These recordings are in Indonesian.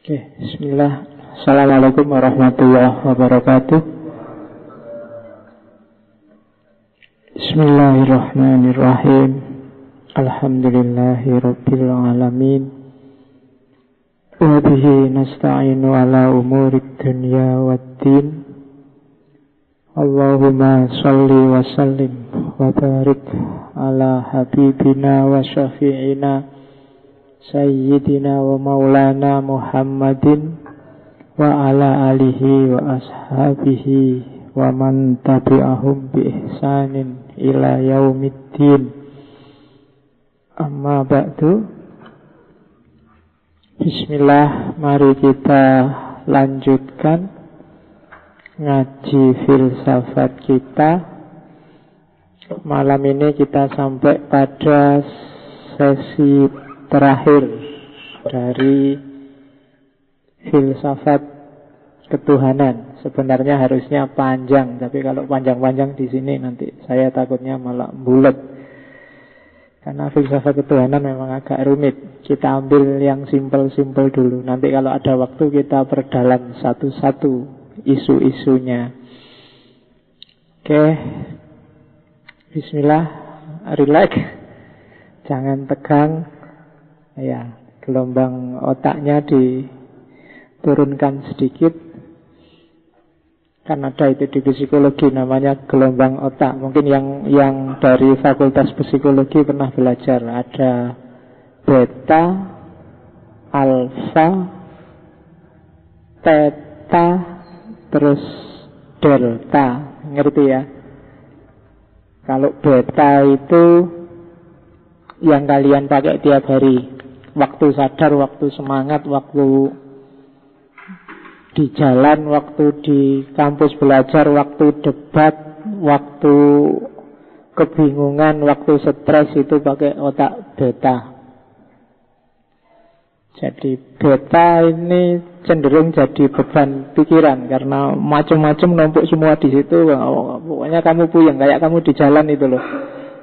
Oke, bismillah. Assalamualaikum warahmatullahi wabarakatuh. Bismillahirrahmanirrahim. Alhamdulillahi rabbil alamin. Wa bihi nasta'inu ala umurid dunya waddin. Allahumma salli wa sallim wa barik ala habibina wa syafi'ina Sayyidina wa maulana Muhammadin wa ala alihi wa ashabihi wa man tabi'ahum bi ihsanin ila yaumiddin. Amma ba'du. Bismillah, mari kita lanjutkan ngaji filsafat kita. Malam ini kita sampai pada sesi terakhir dari filsafat ketuhanan. Sebenarnya harusnya panjang, tapi kalau panjang-panjang di sini nanti saya takutnya malah bulet. Karena filsafat ketuhanan memang agak rumit. Kita ambil yang simpel-simpel dulu. Nanti kalau ada waktu kita perdalam satu-satu isu-isunya. Oke. Bismillah, relax. Jangan tegang. Ya, gelombang otaknya diturunkan sedikit. Kan ada itu di psikologi namanya gelombang otak. Mungkin yang dari fakultas psikologi pernah belajar. Ada beta, alfa, theta, terus delta. Ngerti ya? Kalau beta itu yang kalian pakai tiap hari. Waktu sadar, waktu semangat, waktu di jalan, waktu di kampus belajar, waktu debat, waktu kebingungan, waktu stres, itu pakai otak beta. Jadi beta ini cenderung jadi beban pikiran karena macam-macam numpuk semua di situ. Pokoknya kamu puyeng, kayak kamu di jalan itu loh.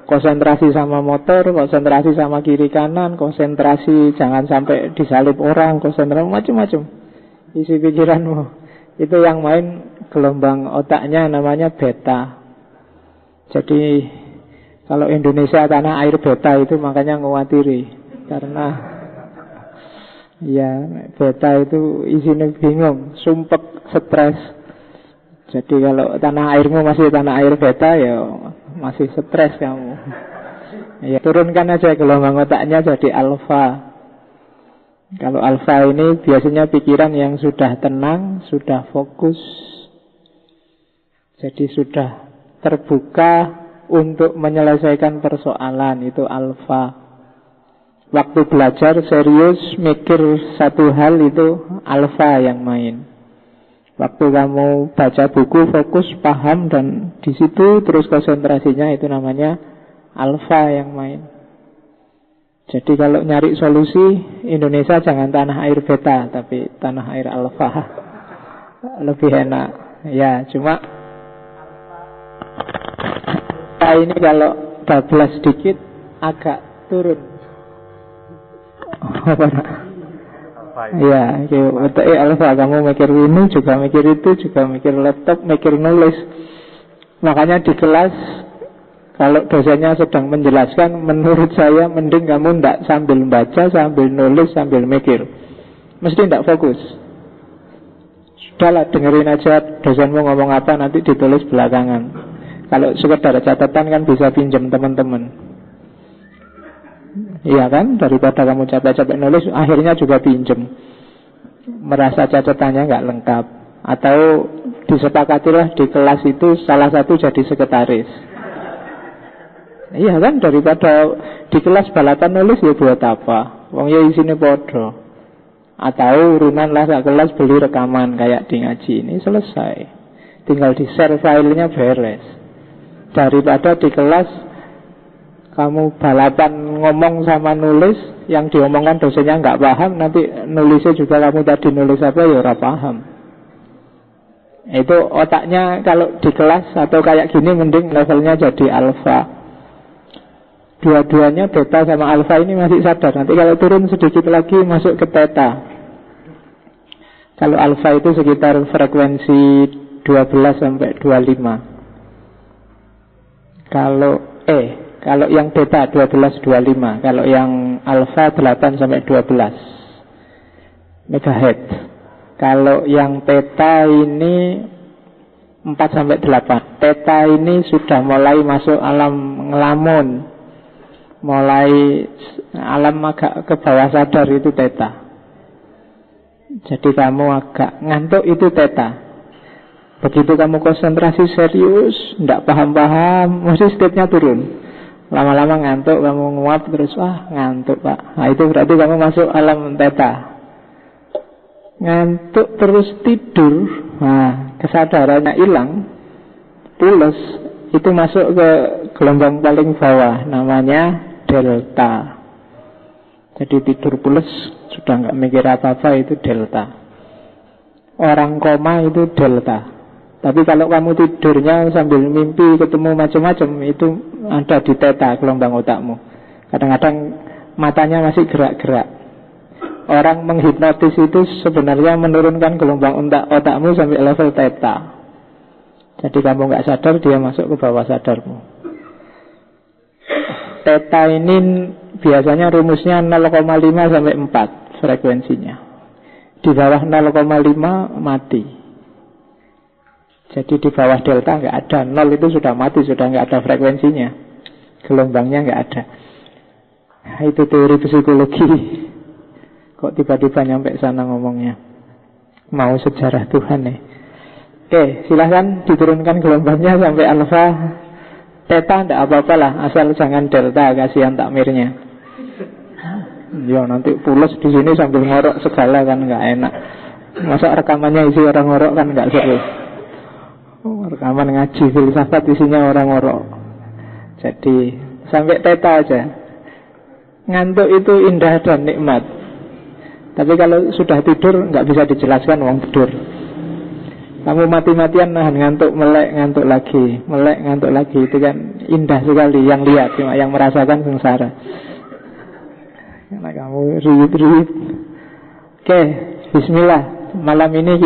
Konsentrasi sama motor, konsentrasi sama kiri kanan, konsentrasi jangan sampai disalip orang, konsentrasi macam-macam isi pikiranmu. Itu yang main gelombang otaknya namanya beta. Jadi kalau Indonesia tanah air beta itu makanya ngawatiri. Karena ya beta itu isinya bingung, sumpek, stres. Jadi kalau tanah airmu masih tanah air beta, ya masih stres kamu. Ya, turunkan aja gelombang otaknya jadi alfa. Kalau alfa ini biasanya pikiran yang sudah tenang, sudah fokus. Jadi sudah terbuka untuk menyelesaikan persoalan, itu alfa. Waktu belajar serius, mikir satu hal, itu alfa yang main. Waktu kamu baca buku, fokus, paham, dan di situ terus konsentrasinya, itu namanya alfa yang main. Jadi kalau nyari solusi, Indonesia jangan tanah air beta, tapi tanah air alfa. Lebih enak. Ya, cuma ini kalau bablas sedikit agak turun. Apa nak? Ya, alfa, kamu mikir ini, juga mikir itu, juga mikir laptop, mikir nulis. Makanya di kelas, kalau dosennya sedang menjelaskan, menurut saya mending kamu tidak sambil baca, sambil nulis, sambil mikir. Mesti tidak fokus. Sudahlah, dengerin aja dosenmu ngomong apa, nanti ditulis belakangan. Kalau sekedar catatan kan bisa pinjam teman-teman. Iya kan, daripada kamu capek-capek nulis, akhirnya juga pinjem. Merasa catatannya nggak lengkap. Atau disepakatilah di kelas itu salah satu jadi sekretaris. Iya kan, daripada di kelas balapan nulis, ya buat apa? Wong ya isinya bodoh. Atau urunan lah sak kelas beli rekaman kayak di ngaji ini, selesai. Tinggal di share filenya, beres. Daripada di kelas kamu balapan ngomong sama nulis, yang diomongkan dosennya nggak paham, nanti nulisnya juga kamu tadi nulis apa ya ora paham. Itu otaknya kalau di kelas atau kayak gini mending levelnya jadi alfa. Dua-duanya beta sama alfa ini masih sadar. Nanti kalau turun sedikit lagi masuk ke theta. Kalau alfa itu sekitar frekuensi 12 sampai 25. Kalau yang beta 12-25, kalau yang alfa 8 sampai 12 megahertz. Kalau yang theta ini 4 sampai 8. Theta ini sudah mulai masuk alam ngelamun, mulai alam agak ke bawah sadar, itu theta. Jadi kamu agak ngantuk, itu theta. Begitu kamu konsentrasi serius, tidak paham-paham, mesti state-nya turun. Lama-lama ngantuk, kamu nguap terus, ngantuk pak. Nah itu berarti kamu masuk alam theta. Ngantuk terus tidur, nah kesadarannya hilang, pules, itu masuk ke gelombang paling bawah, namanya delta. Jadi tidur pules, sudah nggak mikir apa-apa, itu delta. Orang koma itu delta. Tapi kalau kamu tidurnya sambil mimpi ketemu macam-macam, itu ada di theta, gelombang otakmu. Kadang-kadang matanya masih gerak-gerak. Orang menghipnotis itu sebenarnya menurunkan gelombang otakmu sampai level theta. Jadi kamu nggak sadar, dia masuk ke bawah sadarmu. Theta ini biasanya rumusnya 0,5 sampai 4 frekuensinya. Di bawah 0,5 mati. Jadi di bawah delta nggak ada. 0 itu sudah mati, sudah nggak ada frekuensinya. Gelombangnya nggak ada. Nah, itu teori psikologi. Kok tiba-tiba nyampe sana ngomongnya. Mau sejarah Tuhan nih. Oke, silahkan diturunkan gelombangnya sampai alfa. Theta nggak apa-apa lah, asal jangan delta, kasihan takmirnya. Ya nanti pules di sini sambil ngorok segala kan nggak enak. Masa rekamannya isi orang ngorok kan nggak seru. Rekaman ngaji filsafat isinya orang ngorok. Jadi sampai theta aja. Ngantuk itu indah dan nikmat. Tapi kalau sudah tidur nggak bisa dijelaskan wong tidur. Kamu mati-matian nahan ngantuk, melek ngantuk lagi, melek ngantuk lagi, itu kan indah sekali. Yang lihat cuma yang merasakan sengsara. Karena kamu riwit-riwit. Oke, bismillah. Malam ini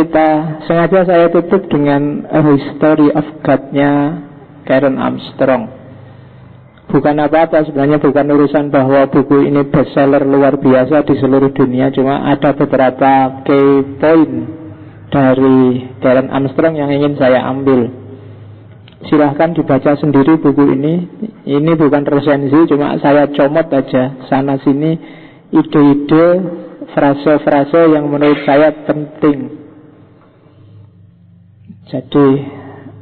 sengaja saya tutup dengan A History of God-nya Karen Armstrong. Bukan apa-apa, sebenarnya bukan urusan bahwa buku ini bestseller luar biasa di seluruh dunia. Cuma ada beberapa key point dari Karen Armstrong yang ingin saya ambil. Silahkan dibaca sendiri buku ini. Ini bukan resensi, cuma saya comot aja sana-sini ide-ide, frase-frase yang menurut saya penting. Jadi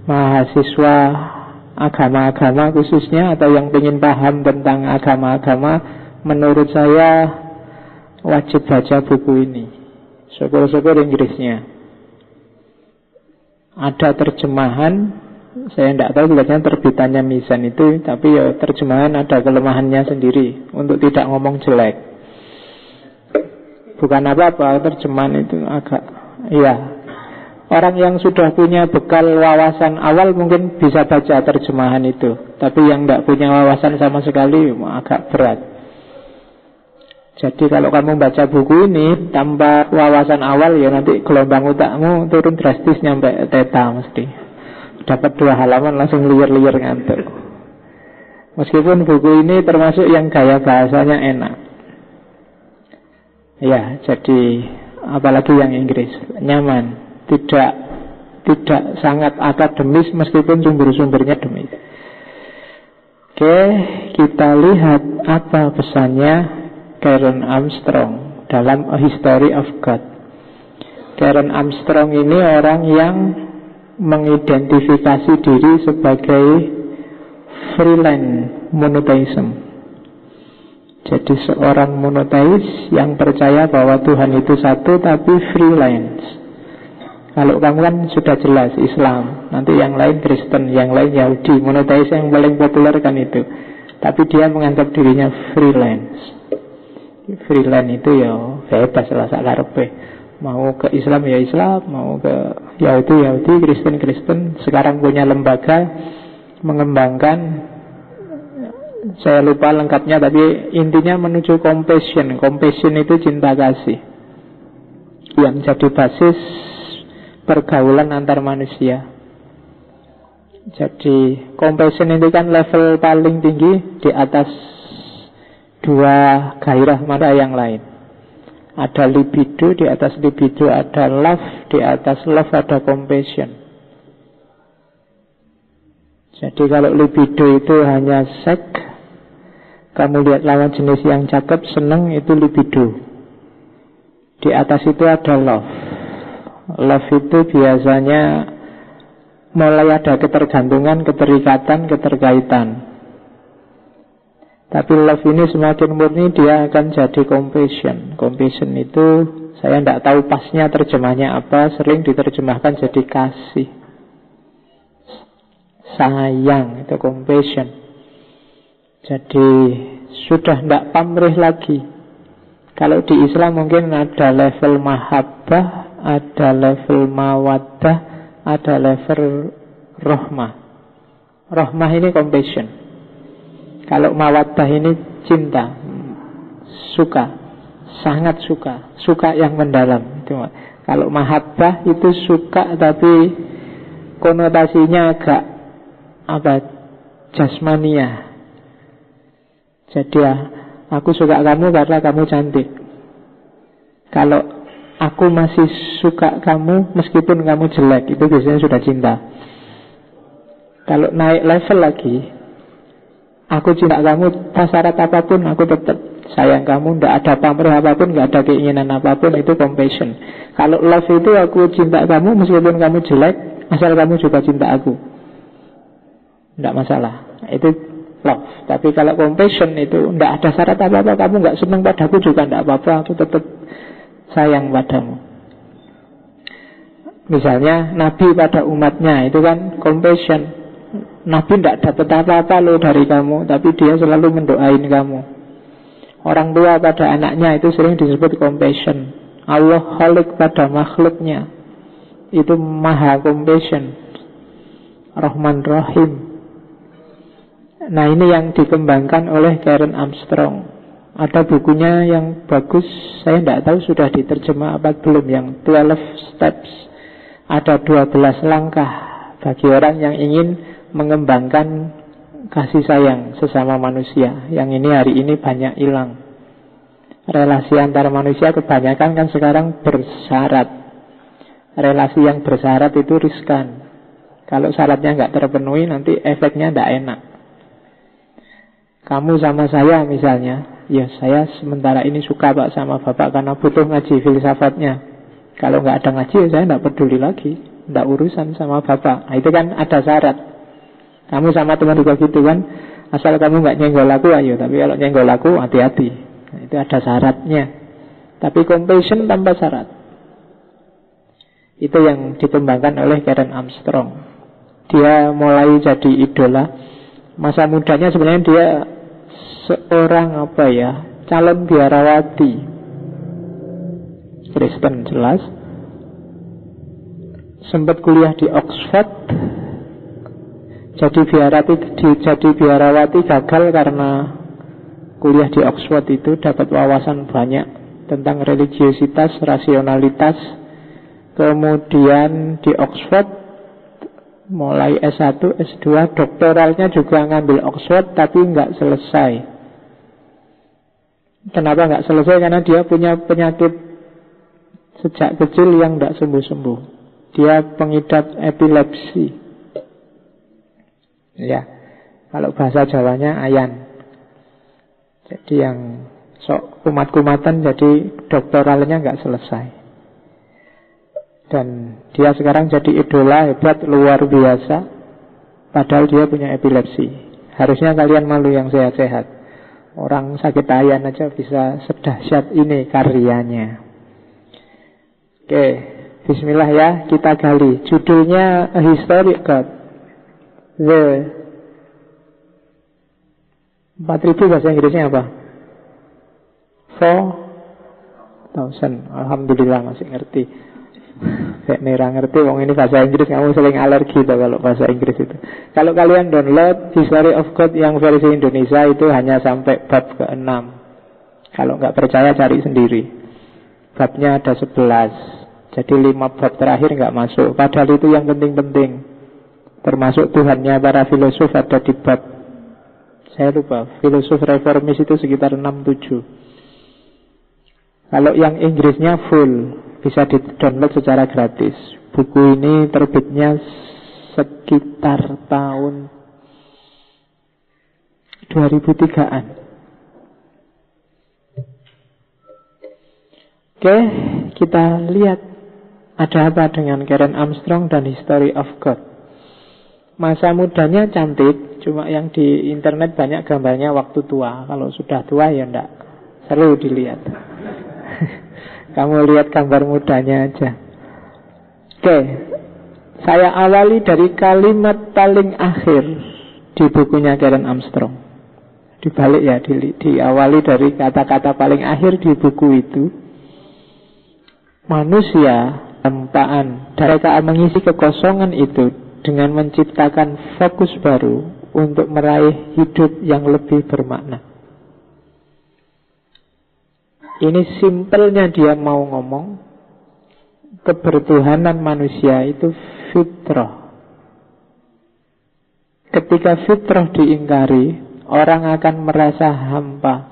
mahasiswa agama-agama khususnya, atau yang ingin paham tentang agama-agama, menurut saya wajib baca buku ini. Syukur-syukur Inggrisnya ada terjemahan. Saya tidak tahu sebetulnya terbitannya Mizan itu, tapi ya terjemahan ada kelemahannya sendiri untuk tidak ngomong jelek. Bukan apa-apa, terjemahan itu agak, iya, orang yang sudah punya bekal wawasan awal mungkin bisa baca terjemahan itu. Tapi yang tidak punya wawasan sama sekali agak berat. Jadi kalau kamu baca buku ini tanpa wawasan awal, ya nanti gelombang otakmu turun drastis nyampe theta mesti. Dapat 2 halaman langsung liar-liar ngantuk. Meskipun buku ini termasuk yang gaya bahasanya enak. Ya, jadi apalagi yang Inggris nyaman, tidak sangat akademis meskipun sumber-sumbernya demis. Oke, kita lihat apa pesannya Karen Armstrong dalam A History of God. Karen Armstrong ini orang yang mengidentifikasi diri sebagai freelance monotheism. Jadi seorang monoteis yang percaya bahwa Tuhan itu satu tapi freelance. Kalau kamu kan sudah jelas Islam, nanti yang lain Kristen, yang lain Yahudi. Monoteis yang paling populer kan itu. Tapi dia menganggap dirinya freelance. Freelance itu ya bebas lah sakarepe. Mau ke Islam ya Islam, mau ke Yahudi, Kristen. Sekarang punya lembaga mengembangkan, saya lupa lengkapnya, tapi intinya menuju compassion. Compassion itu cinta kasih. yang jadi basis pergaulan antar manusia. Jadi compassion itu kan level paling tinggi, di atas dua gairah mata yang lain. Ada libido, di atas libido ada love, di atas love ada compassion. Jadi kalau libido itu hanya seks, kamu lihat lawan jenis yang cakep, seneng, itu libido. Di atas itu ada love. Love itu biasanya mulai ada ketergantungan, keterikatan, keterkaitan. Tapi love ini semakin murni, dia akan jadi compassion. Compassion itu, saya tidak tahu pasnya terjemahnya apa, sering diterjemahkan jadi kasih, sayang, itu compassion. Jadi sudah tidak pamrih lagi. Kalau di Islam mungkin ada level mahabbah, ada level mawaddah, ada level rohmah. Rohmah ini compassion. Kalau mawaddah ini cinta, suka, sangat suka, suka yang mendalam. Kalau mahabbah itu suka tapi konotasinya agak jasmania. Jadi aku suka kamu karena kamu cantik. Kalau aku masih suka kamu meskipun kamu jelek, itu biasanya sudah cinta. Kalau naik level lagi, aku cinta kamu tanpa syarat apapun, aku tetap sayang kamu, tidak ada pamrih apapun, tidak ada keinginan apapun, itu compassion. Kalau love itu aku cinta kamu meskipun kamu jelek, asal kamu juga cinta aku, tidak masalah, itu love. Tapi kalau compassion itu tidak ada syarat apa-apa, kamu nggak senang padaku juga tidak apa-apa, aku tetap sayang padamu. Misalnya Nabi pada umatnya, itu kan compassion. Nabi tidak dapat apa-apa loh dari kamu, tapi dia selalu mendoain kamu. Orang tua pada anaknya itu sering disebut compassion. Allah khalik pada makhluknya, itu maha compassion, Rahman Rahim. Nah ini yang dikembangkan oleh Karen Armstrong. Ada bukunya yang bagus, saya tidak tahu sudah diterjemah apa belum, yang 12 Steps. Ada 12 langkah bagi orang yang ingin mengembangkan kasih sayang sesama manusia. Yang ini hari ini banyak hilang. Relasi antar manusia kebanyakan kan sekarang bersyarat. Relasi yang bersyarat itu riskan. Kalau syaratnya nggak terpenuhi, nanti efeknya tidak enak. Kamu sama saya misalnya, ya saya sementara ini suka Pak sama Bapak karena butuh ngaji filsafatnya. Kalau nggak ada ngaji, ya saya tidak peduli lagi, tidak urusan sama Bapak. Nah, itu kan ada syarat. Kamu sama teman juga gitu kan, asal kamu nggak nyenggol aku, ayo. Tapi kalau nyenggol aku, hati-hati. Nah, itu ada syaratnya. Tapi compassion tanpa syarat, itu yang dikembangkan oleh Karen Armstrong. Dia mulai jadi idola. Masa mudanya sebenarnya dia seorang calon biarawati Kristen jelas. Sempat kuliah di Oxford. Jadi biarawati gagal karena kuliah di Oxford itu dapat wawasan banyak tentang religiositas, rasionalitas. Kemudian di Oxford mulai S1, S2, doktoralnya juga ngambil Oxford tapi nggak selesai. Kenapa nggak selesai? Karena dia punya penyakit sejak kecil yang nggak sembuh-sembuh. Dia pengidap epilepsi. Ya, kalau bahasa Jawanya ayan. Jadi yang sok kumat-kumatan, jadi doktoralnya nggak selesai. Dan dia sekarang jadi idola hebat, luar biasa. Padahal dia punya epilepsi. Harusnya kalian malu yang sehat-sehat. Orang sakit ayan aja bisa sedahsyat ini karyanya. Oke, bismillah ya, kita gali. Judulnya A Historic God. The 4000 bahasa Inggrisnya apa? 4000. Alhamdulillah masih ngerti. Kayak nera ngerti, wong ini bahasa Inggris, kamu sering alergi tuh kalau bahasa Inggris itu. Kalau kalian download History of God yang versi Indonesia itu hanya sampai bab ke-6. Kalau nggak percaya cari sendiri. babnya ada 11. Jadi 5 bab terakhir nggak masuk. Padahal itu yang penting-penting. Termasuk Tuhannya para filosof ada di bab, saya lupa, filosof reformis itu sekitar 6-7. Kalau yang Inggrisnya full, bisa di-download secara gratis. Buku ini terbitnya sekitar tahun 2003-an. Oke, kita lihat ada apa dengan Karen Armstrong dan History of God. Masa mudanya cantik, cuma yang di internet banyak gambarnya waktu tua. Kalau sudah tua ya enggak seru dilihat. Kamu lihat gambar mudanya aja. Oke, saya awali dari kalimat paling akhir di bukunya Karen Armstrong. Dibalik ya, diawali dari kata-kata paling akhir di buku itu. Manusia hampaan, mereka mengisi kekosongan itu dengan menciptakan fokus baru untuk meraih hidup yang lebih bermakna. Ini simpelnya dia mau ngomong, kebertuhanan manusia itu fitrah. Ketika fitrah diingkari, orang akan merasa hampa,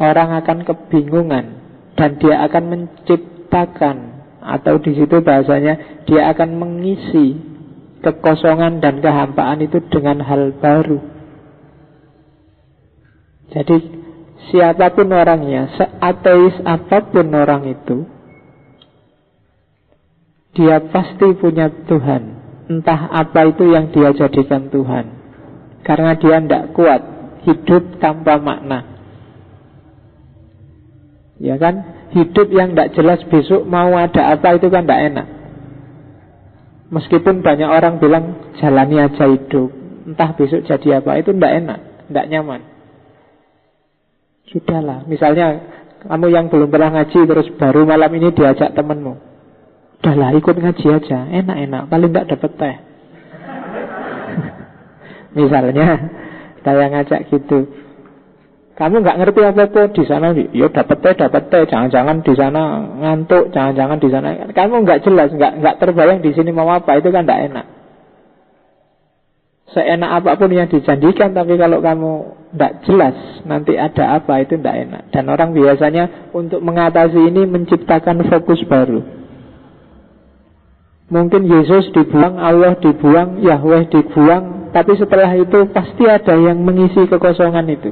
orang akan kebingungan, dan dia akan menciptakan, atau di situ bahasanya dia akan mengisi kekosongan dan kehampaan itu dengan hal baru. Jadi siapapun orangnya, seateis apapun orang itu, dia pasti punya Tuhan. Entah apa itu yang dia jadikan Tuhan. Karena dia tidak kuat hidup tanpa makna. Ya kan? Hidup yang tidak jelas besok mau ada apa itu kan tidak enak. Meskipun banyak orang bilang jalani aja hidup, entah besok jadi apa, itu tidak enak, tidak nyaman. Sudahlah, misalnya kamu yang belum pernah ngaji terus baru malam ini diajak temenmu, udahlah ikut ngaji aja, enak-enak, paling tidak dapat teh. Misalnya saya ngajak gitu, kamu nggak ngerti apa-apa di sana, ya dapat teh, jangan-jangan di sana ngantuk, jangan-jangan di sana, kamu nggak jelas, nggak terbayang di sini mau apa, itu kan nggak enak. Seenak apapun yang dijanjikan, tapi kalau kamu tidak jelas nanti ada apa, itu tidak enak. Dan orang biasanya untuk mengatasi ini menciptakan fokus baru. Mungkin Yesus dibuang, Allah dibuang, Yahweh dibuang, tapi setelah itu pasti ada yang mengisi kekosongan itu.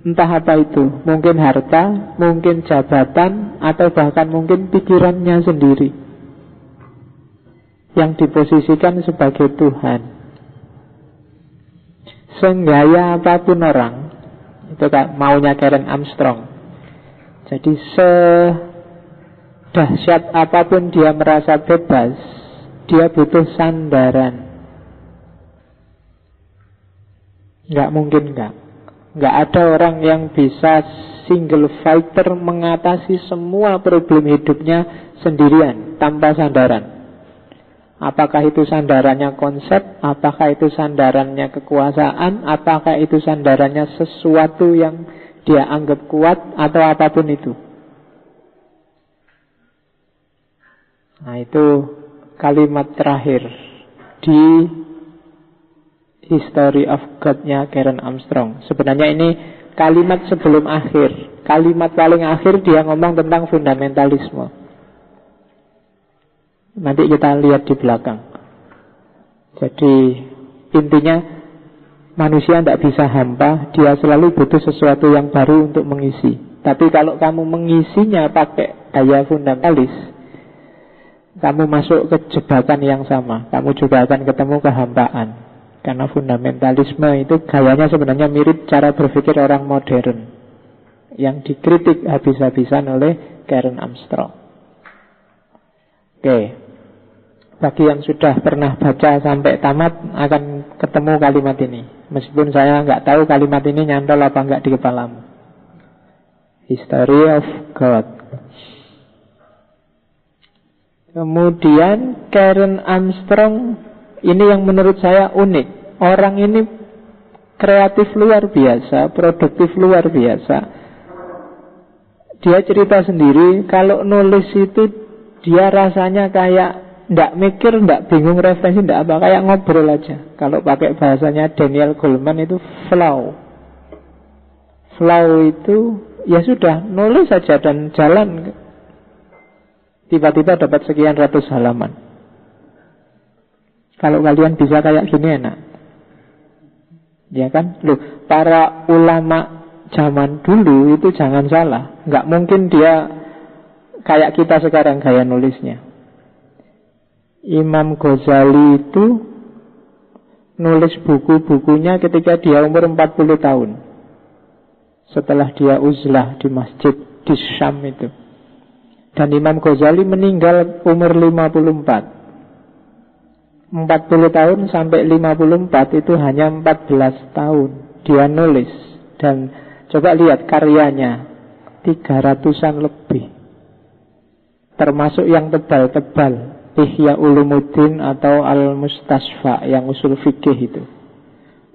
Entah apa itu, mungkin harta, mungkin jabatan, atau bahkan mungkin pikirannya sendiri yang diposisikan sebagai Tuhan. Senggaya apapun orang, itu kan maunya Karen Armstrong. Jadi sedahsyat apapun dia merasa bebas, dia butuh sandaran. Nggak mungkin nggak ada orang yang bisa single fighter mengatasi semua problem hidupnya sendirian tanpa sandaran. Apakah itu sandarannya konsep, apakah itu sandarannya kekuasaan, apakah itu sandarannya sesuatu yang dia anggap kuat, atau apapun itu. Nah, itu kalimat terakhir di History of God-nya Karen Armstrong. Sebenarnya ini kalimat sebelum akhir. Kalimat paling akhir dia ngomong tentang fundamentalisme. Nanti kita lihat di belakang. Jadi intinya manusia tidak bisa hampa, dia selalu butuh sesuatu yang baru untuk mengisi. Tapi kalau kamu mengisinya pakai daya fundamentalis, kamu masuk ke jebakan yang sama. Kamu juga akan ketemu kehampaan. Karena fundamentalisme itu gayanya sebenarnya mirip cara berpikir orang modern yang dikritik habis-habisan oleh Karen Armstrong. Oke, bagi yang sudah pernah baca sampai tamat akan ketemu kalimat ini. Meskipun saya nggak tahu kalimat ini nyantol apa nggak di kepalamu. History of God. Kemudian Karen Armstrong ini yang menurut saya unik. Orang ini kreatif luar biasa, produktif luar biasa. Dia cerita sendiri, kalau nulis itu dia rasanya kayak ndak mikir, ndak bingung referensi, ndak apa, kayak ngobrol aja. Kalau pakai bahasanya Daniel Goleman itu flow. Flow itu ya sudah, nulis saja dan jalan. Tiba-tiba dapat sekian ratus halaman. Kalau kalian bisa kayak gini enak. Ya kan? Loh, para ulama zaman dulu itu jangan salah, nggak mungkin dia kayak kita sekarang gaya nulisnya. Imam Ghazali itu nulis buku-bukunya ketika dia umur 40 tahun. Setelah dia uzlah di masjid di Syam itu. Dan Imam Ghazali meninggal umur 54. 40 tahun sampai 54 itu hanya 14 tahun dia nulis. Dan coba lihat karyanya 300-an lebih, termasuk yang tebal-tebal, Ihya Ulumuddin atau Al-Mustasfa yang usul fikih itu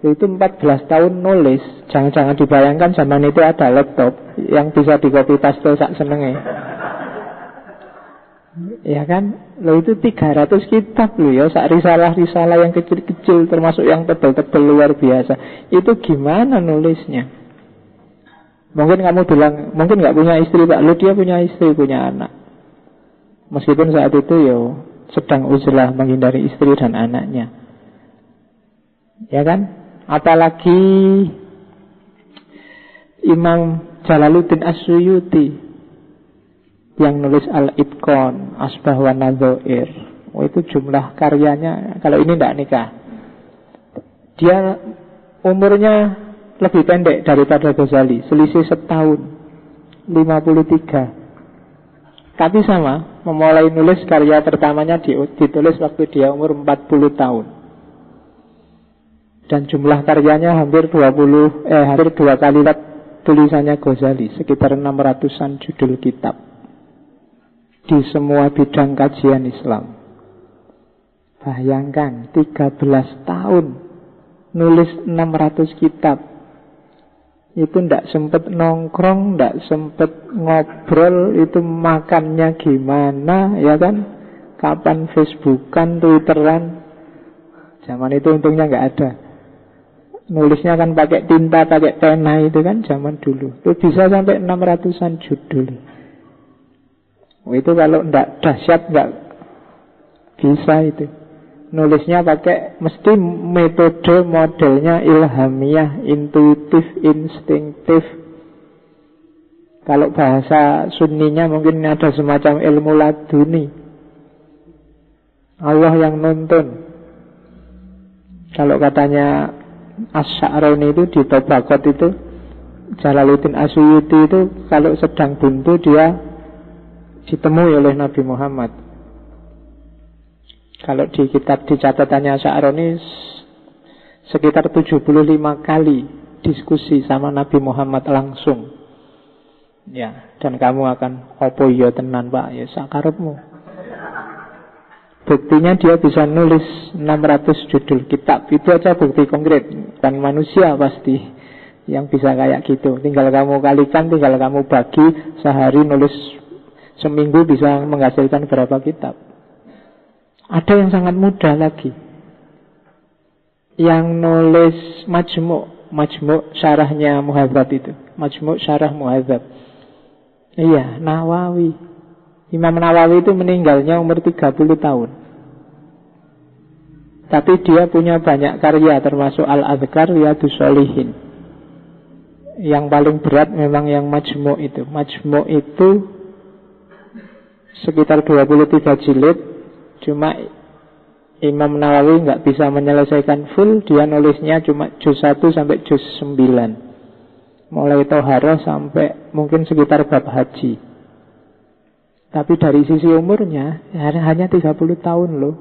14 tahun nulis. Jangan-jangan dibayangkan zaman itu ada laptop yang bisa di copy paste sak senenge. Ya kan? Loh, itu 300 kitab loh ya, sak risalah-risalah yang kecil-kecil, termasuk yang tebal-tebal luar biasa. Itu gimana nulisnya? Mungkin kamu bilang, mungkin gak punya istri Pak. Loh, dia punya istri, punya anak. Meskipun saat itu ya sedang uzlah menghindari istri dan anaknya. Ya kan? Apalagi Imam Jalaluddin As-Suyuti yang nulis Al-Itqan, Asbah wa Nadzair. Oh, itu jumlah karyanya. Kalau ini tidak nikah. Dia umurnya lebih pendek daripada Ghazali, selisih setahun, 53. Tapi sama, memulai nulis karya pertamanya ditulis waktu dia umur 40 tahun. Dan jumlah karyanya hampir 2 kali lipat tulisannya Ghazali, sekitar 600-an judul kitab di semua bidang kajian Islam. Bayangkan 13 tahun nulis 600 kitab. Itu ndak sempet nongkrong, ndak sempet ngobrol, itu makannya gimana, ya kan? Kapan Facebookan, Twitteran? Zaman itu untungnya nggak ada. Nulisnya kan pakai tinta, pakai pena itu kan zaman dulu. Itu bisa sampai 600-an judul. Itu kalau ndak dahsyat nggak bisa itu. Nulisnya pakai mesti metode modelnya ilhamiyah, intuitif, instinktif. Kalau bahasa sunninya mungkin ada semacam ilmu laduni, Allah yang nuntun. Kalau katanya Asy-Sya'rani itu di Tabaqat itu, Jalaluddin As-Suyuti itu kalau sedang buntu dia ditemui oleh Nabi Muhammad. Kalau di kitab di catatannya Sya'rani sekitar 75 kali diskusi sama Nabi Muhammad langsung. Ya, dan kamu akan opo ya tenan Pak, ya sakarepmu. Buktinya dia bisa nulis 600 judul kitab. Itu aja bukti konkret. Dan manusia pasti yang bisa kayak gitu. Tinggal kamu kalikan, tinggal kamu bagi. Sehari nulis, seminggu bisa menghasilkan berapa kitab. Ada yang sangat mudah lagi, yang nulis Majmu' syarahnya Muhadzab itu. Majmu' syarah Muhadzab. Iya, Nawawi. Imam Nawawi itu meninggalnya umur 30 tahun. Tapi dia punya banyak karya, termasuk Al-Adhkar, Riyadhus Shalihin. Yang paling berat memang yang Majmu' itu. Majmu' itu sekitar 23 jilid. Cuma Imam Nawawi nggak bisa menyelesaikan full. Dia nulisnya cuma juz 1 sampai juz 9, mulai Toharoh sampai mungkin sekitar bab haji. Tapi dari sisi umurnya hanya 30 tahun loh.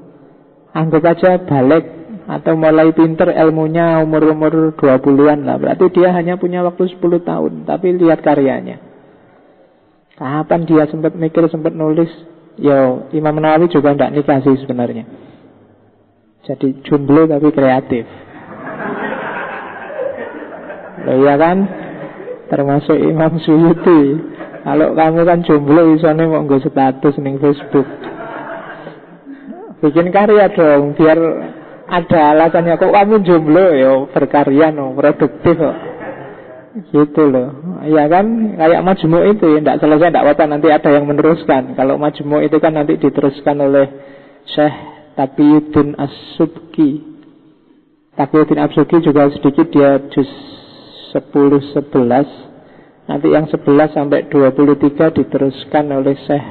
Anggap aja balik atau mulai pinter ilmunya umur 20-an lah. Berarti dia hanya punya waktu 10 tahun. Tapi lihat karyanya. Kapan dia sempat mikir, sempat nulis? Ya, Imam Nawawi juga tidak nikah sih sebenarnya. Jadi jomblo tapi kreatif. Loh, ya kan? Termasuk Imam Suyuti. Kalau kamu kan jomblo, isone mau nggo status ning Facebook. Bikin karya dong, biar ada alasannya. Kok kamu jomblo, ya berkarya no, produktif kok. Gitu loh. Ya kan, kayak majmuk itu ya, tidak selesai, tidak apa-apa, nanti ada yang meneruskan. Kalau majmuk itu kan nanti diteruskan oleh Syekh Taqiyuddin As-Subki. Taqiyuddin As-Subki juga sedikit, dia juz 10-11. Nanti yang 11 sampai 23 diteruskan oleh Syekh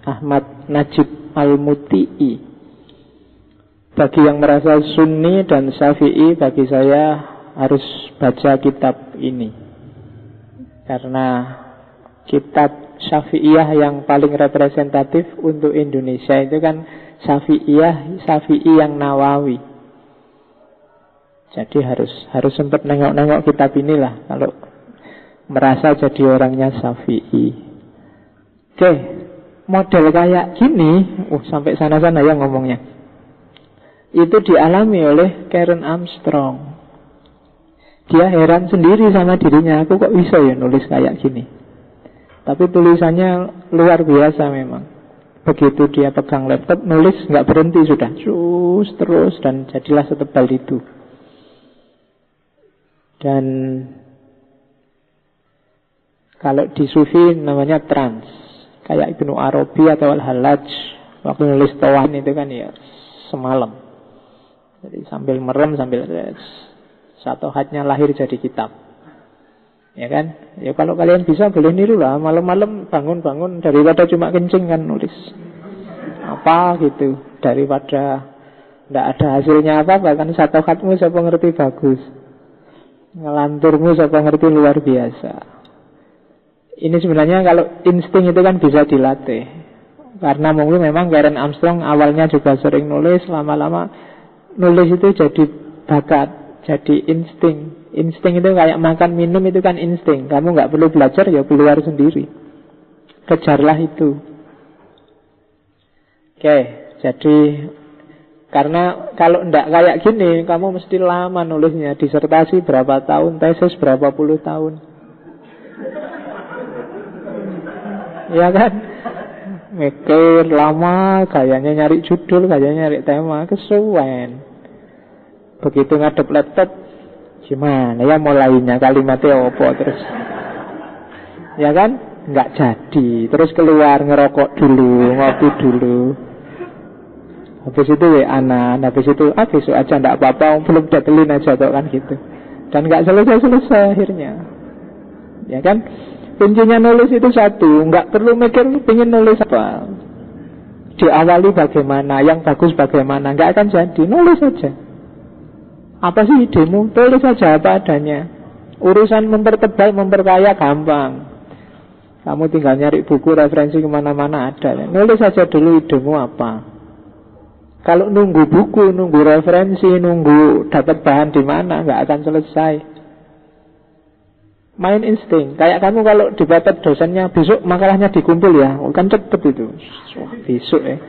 Ahmad Najib Al-Muti'i. Bagi yang merasa Sunni dan Syafi'i, bagi saya harus baca kitab ini. Karena kitab Syafi'iyah yang paling representatif untuk Indonesia itu kan Syafi'i yang Nawawi. Jadi harus sempat nengok-nengok kitab inilah kalau merasa jadi orangnya Syafi'i. Oke, model kayak gini, sampai sana-sana ya ngomongnya. Itu dialami oleh Karen Armstrong. Dia heran sendiri sama dirinya, aku kok bisa ya nulis kayak gini. Tapi tulisannya luar biasa memang. Begitu dia pegang laptop, nulis nggak berhenti sudah, terus dan jadilah setebal itu. Dan kalau di Sufi namanya trans, kayak Ibnu Arabi atau Al-Hallaj waktu nulis Tawan itu kan ya semalam. Jadi sambil merem, sambil satu hadnya lahir jadi kitab. Ya kan? Ya kalau kalian bisa boleh niru lah. Malam-malam bangun-bangun, daripada cuma kencing kan nulis apa gitu, daripada tidak ada hasilnya apa-apa kan. Satu hadmu siapa ngerti bagus, ngelanturmu siapa ngerti luar biasa. Ini sebenarnya kalau insting itu kan bisa dilatih. Karena mungkin memang Karen Armstrong awalnya juga sering nulis, lama-lama nulis itu jadi bakat, jadi insting. Insting itu kayak makan minum, itu kan insting. Kamu nggak perlu belajar, ya keluar sendiri. Kejarlah itu. Oke, jadi karena kalau ndak kayak gini, kamu mesti lama nulisnya. Disertasi berapa tahun, tesis berapa puluh tahun. Ya kan? Mikir lama, kayaknya nyari judul, kayaknya nyari tema, kesuwen. Begitu ngadep laptop, gimana ya mulainya, kalimatnya apa terus. Ya kan? Nggak jadi. Terus keluar ngerokok dulu, ngopi dulu. Habis itu WA-an, habis itu besok aja ndak apa-apa, belum datelin aja tuh kan gitu. Dan nggak selesai-selesai akhirnya. Ya kan? Kuncinya nulis itu satu, nggak perlu mikir pengen nulis apa. Diawali bagaimana, yang bagus bagaimana, nggak akan jadi, nulis saja. Apa sih idemu? Tulis saja apa adanya. Urusan mempertebal, memperkaya gampang. Kamu tinggal nyari buku, referensi kemana-mana ada. Nulis saja dulu idemu apa. Kalau nunggu buku, nunggu referensi, nunggu dapat bahan di mana, nggak akan selesai. Main insting. Kayak kamu kalau dipepet dosennya, besok makalahnya dikumpul ya, kan cepet itu. Besok ya.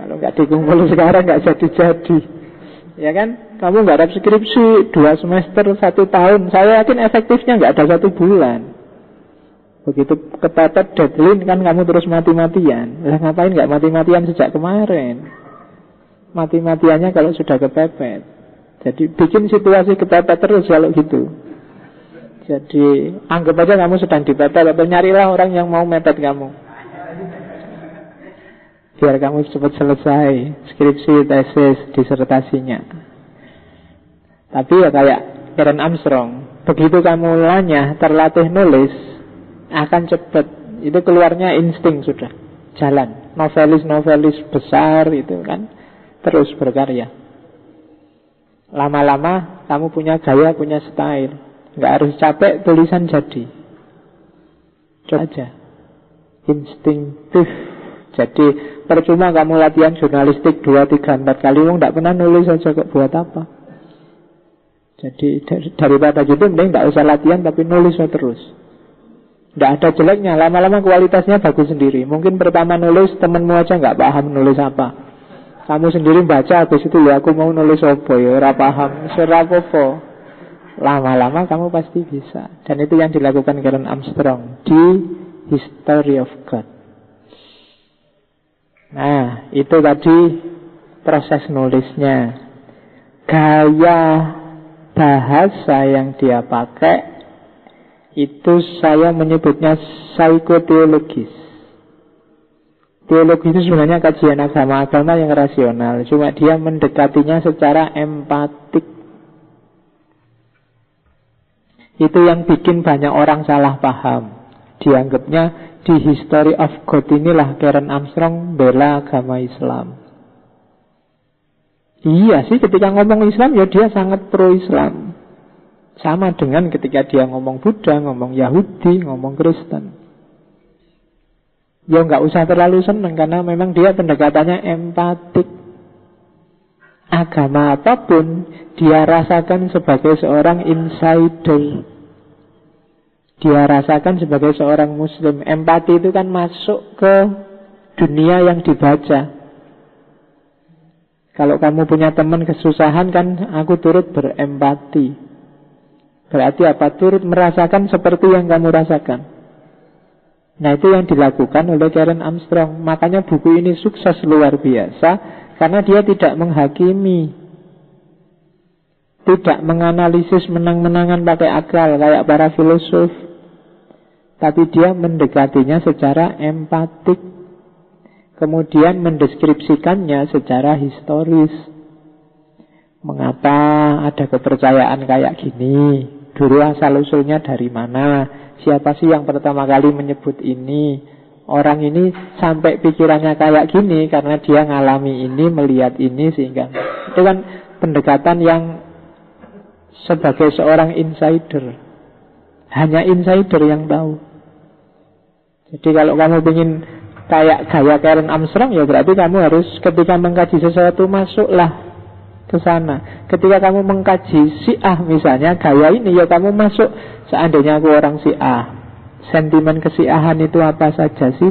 Kalau nggak dikumpul sekarang nggak jadi-jadi. Ya kan? Kamu nggak ada skripsi 2 semester 1 tahun, saya yakin efektifnya nggak ada 1 bulan. Begitu kepepet deadline kan kamu terus mati-matian. Lah ngapain nggak mati-matian sejak kemarin? Mati-matiannya kalau sudah kepepet. Jadi bikin situasi kepepet terus kalau gitu. Jadi anggap aja kamu sedang dipepet, atau nyarilah orang yang mau mepet kamu, biar kamu cepat selesai skripsi, tesis, disertasinya. Tapi ya kayak Karen Armstrong, begitu kamu lanyah, terlatih nulis, akan cepat. Itu keluarnya insting sudah, jalan. Novelis-novelis besar itu kan terus berkarya. Lama-lama kamu punya gaya, punya style. Nggak harus capek, tulisan jadi. Coba aja. Instinktif. Jadi percuma kamu latihan jurnalistik 2, 3, 4 kali, nggak pernah nulis aja kok, buat apa. Jadi daripada gitu mending nggak usah latihan, tapi nulis terus. Nggak ada jeleknya, lama-lama kualitasnya bagus sendiri. Mungkin pertama nulis, temenmu aja nggak paham nulis apa. Kamu sendiri baca, habis itu ya aku mau nulis apa ya, ora paham, serapopo. Lama-lama kamu pasti bisa. Dan itu yang dilakukan Karen Armstrong di History of God. Nah, itu tadi proses nulisnya. Gaya bahasa yang dia pakai itu saya menyebutnya psikoteologis. Teologi itu sebenarnya kajian agama-agama yang rasional, cuma dia mendekatinya secara empatik. Itu yang bikin banyak orang salah paham. Dianggapnya di History of God inilah Karen Armstrong bela agama Islam. Iya sih, ketika ngomong Islam ya dia sangat pro-Islam. Sama dengan ketika dia ngomong Buddha, ngomong Yahudi, ngomong Kristen. Ya nggak usah terlalu seneng, karena memang dia pendekatannya empatik. Agama apapun dia rasakan sebagai seorang insider. Dia rasakan sebagai seorang muslim. Empati itu kan masuk ke dunia yang dibaca. Kalau kamu punya teman kesusahan kan, aku turut berempati. Berarti apa? Turut merasakan seperti yang kamu rasakan. Nah, itu yang dilakukan oleh Karen Armstrong. Makanya buku ini sukses luar biasa, karena dia tidak menghakimi, tidak menganalisis menang-menangan pakai akal kayak para filosof, tapi dia mendekatinya secara empatik, kemudian mendeskripsikannya secara historis. Mengapa ada kepercayaan kayak gini? Dulu asal-usulnya dari mana? Siapa sih yang pertama kali menyebut ini? Orang ini sampai pikirannya kayak gini karena dia ngalami ini, melihat ini, sehingga itu kan pendekatan yang sebagai seorang insider. Hanya insider yang tahu. Jadi kalau kamu ingin kayak gaya Karen Armstrong, ya berarti kamu harus ketika mengkaji sesuatu masuklah ke sana. Ketika kamu mengkaji Syiah misalnya, gaya ini ya kamu masuk. Seandainya aku orang Syiah, sentimen kesiahan itu apa saja sih?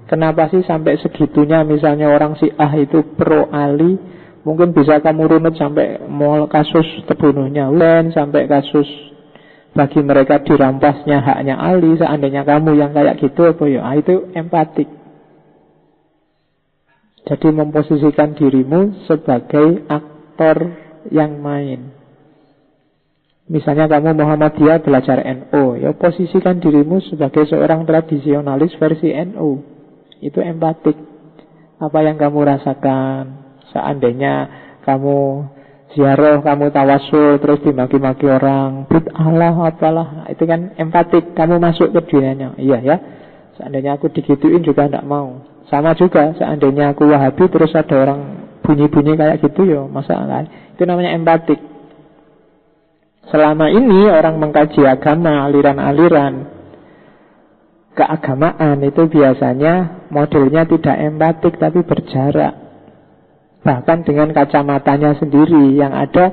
Kenapa sih sampai segitunya misalnya orang Syiah itu pro Ali? Mungkin bisa kamu runut sampai kasus terbunuhnya Ulen, sampai kasus bagi mereka dirampasnya haknya Ali. Seandainya kamu yang kayak gitu apa ya? Itu empatik. Jadi memposisikan dirimu sebagai aktor yang main. Misalnya kamu Muhammadiyah belajar NU, ya posisikan dirimu sebagai seorang tradisionalis versi NU. Itu empatik. Apa yang kamu rasakan seandainya kamu ziarah, kamu tawasul, terus dimaki-maki orang, bid'ah lah, apalah. Itu kan empatik, kamu masuk ke dunianya. Iya ya, seandainya aku digituin juga tidak mau. Sama juga, seandainya aku Wahabi terus ada orang bunyi-bunyi kayak gitu, ya masalah. Itu namanya empatik. Selama ini orang mengkaji agama, aliran-aliran keagamaan itu biasanya modelnya tidak empatik tapi berjarak. Bahkan dengan kacamatanya sendiri yang ada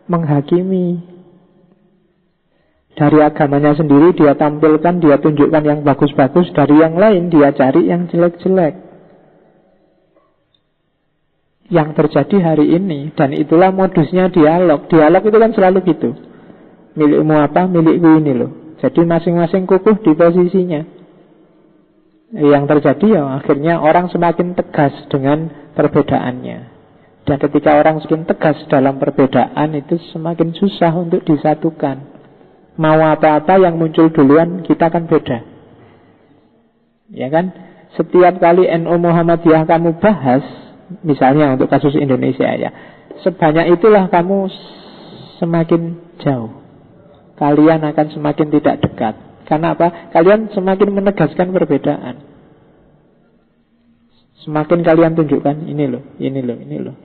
menghakimi. Dari agamanya sendiri dia tampilkan, dia tunjukkan yang bagus-bagus, dari yang lain dia cari yang jelek-jelek. Yang terjadi hari ini, dan itulah modusnya dialog. Dialog itu kan selalu gitu. Milikmu apa, milikku ini loh. Jadi masing-masing kukuh di posisinya. Yang terjadi ya akhirnya orang semakin tegas dengan perbedaannya. Dan ketika orang semakin tegas dalam perbedaan, itu semakin susah untuk disatukan. Mau apa-apa yang muncul duluan, kita kan beda. Ya kan? Setiap kali NU Muhammadiyah kamu bahas, misalnya untuk kasus Indonesia ya, sebanyak itulah kamu semakin jauh. Kalian akan semakin tidak dekat. Karena apa? Kalian semakin menegaskan perbedaan. Semakin kalian tunjukkan, ini loh, ini loh, ini loh.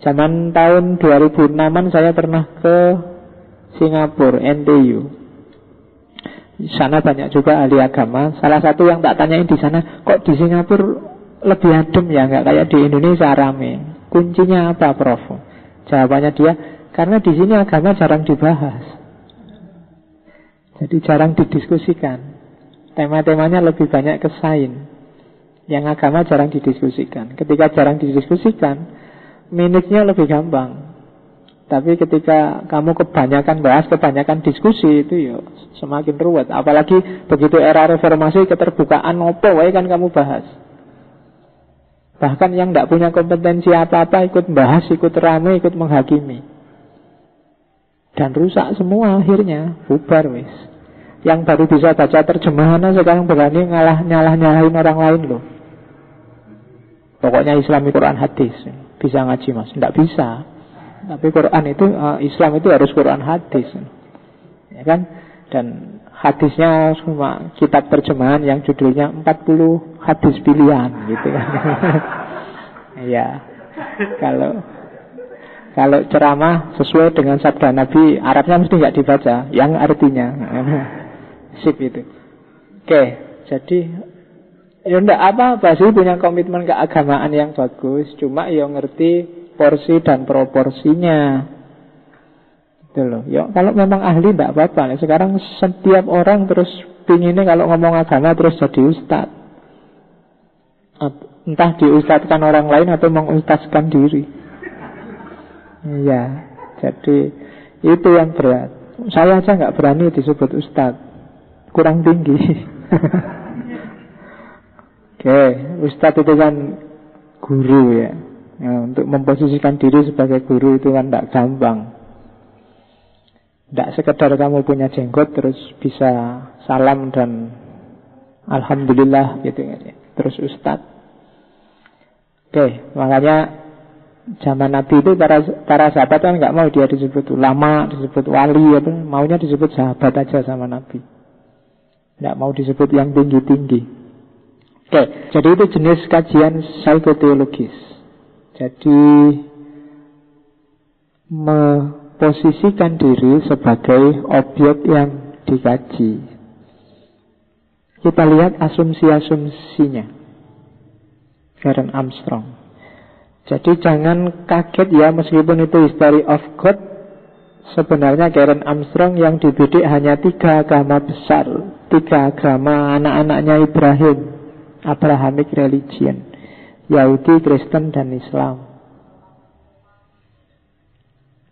Zaman tahun 2006-an saya pernah ke Singapura, NTU. Di sana banyak juga ahli agama. Salah satu yang tak tanyain di sana, kok di Singapura lebih adem ya, nggak kayak di Indonesia rame. Kuncinya apa, Prof? Jawabannya dia, karena di sini agama jarang dibahas. Jadi jarang didiskusikan. Tema-temanya lebih banyak ke sains. Yang agama jarang didiskusikan. Ketika jarang didiskusikan, minusnya lebih gampang. Tapi ketika kamu kebanyakan bahas, kebanyakan diskusi, itu ya semakin ruwet. Apalagi begitu era reformasi, keterbukaan opo wae kan kamu bahas. Bahkan yang tidak punya kompetensi apa-apa ikut bahas, ikut rame, ikut menghakimi. Dan rusak semua akhirnya, bubar wis. Yang baru bisa baca terjemahannya sekarang berani nyalahin orang lain loh. Pokoknya Islami Quran hadis. Bisa ngaji mas? Tidak bisa. Tapi Quran itu, Islam itu harus Quran hadis, ya kan? Dan hadisnya cuma kitab terjemahan yang judulnya 40 hadis pilihan gitu kan. Ya. Kalau ceramah sesuai dengan sabda Nabi, Arabnya mesti nggak dibaca, yang artinya sip itu. Oke, jadi ya enggak apa-apa sih punya komitmen keagamaan yang bagus, cuma ya ngerti porsi dan proporsinya. Itu loh. Ya, kalau memang ahli enggak apa-apa. Sekarang setiap orang terus pinginnya kalau ngomong agama terus jadi ustad. Entah diustadkan orang lain atau mengustadkan diri. Iya, jadi itu yang berat. Saya aja nggak berani disebut ustad, kurang tinggi. Oke, ustad itu kan guru ya. Ya, untuk memposisikan diri sebagai guru itu kan tidak gampang. Tidak sekedar kamu punya jenggot terus bisa salam dan alhamdulillah gitu ya. Terus ustadz. Oke, makanya zaman Nabi itu para sahabat kan nggak mau dia disebut ulama, disebut wali, apa, maunya disebut sahabat aja sama Nabi. Nggak mau disebut yang tinggi-tinggi. Oke, jadi itu jenis kajian psikoteologis. Jadi memposisikan diri sebagai objek yang dikaji. Kita lihat asumsi-asumsinya Karen Armstrong. Jadi jangan kaget ya, meskipun itu History of God, sebenarnya Karen Armstrong yang dibidik hanya 3 agama besar, 3 agama anak-anaknya Ibrahim, Abrahamic religion, Yahudi, Kristen, dan Islam.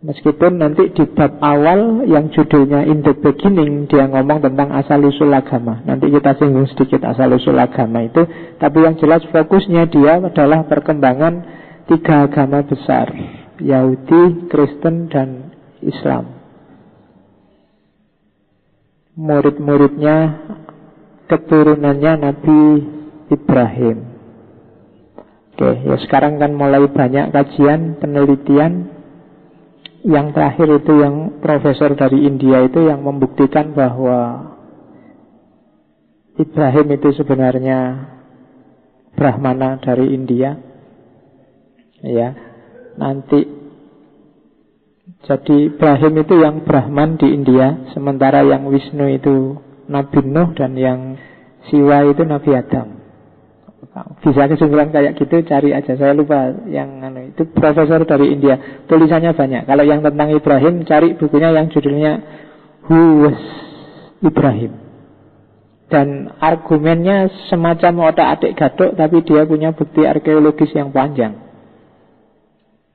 Meskipun nanti di bab awal yang judulnya In the Beginning dia ngomong tentang asal-usul agama. Nanti kita singgung sedikit asal-usul agama itu. Tapi yang jelas fokusnya dia adalah perkembangan 3 agama besar, Yahudi, Kristen, dan Islam. Murid-muridnya, keturunannya Nabi Ibrahim. Oke, ya sekarang kan mulai banyak kajian, penelitian. Yang terakhir itu yang profesor dari India itu yang membuktikan bahwa Ibrahim itu sebenarnya Brahmana dari India. Ya, nanti jadi Ibrahim itu yang Brahman di India, sementara yang Wisnu itu Nabi Nuh dan yang Siwa itu Nabi Adam. Bisa kesimpulan kayak gitu, cari aja. Saya lupa yang itu profesor dari India. Tulisannya banyak. Kalau yang tentang Ibrahim, cari bukunya yang judulnya Who Was Ibrahim. Dan argumennya semacam otak-atik gadok, tapi dia punya bukti arkeologis yang panjang.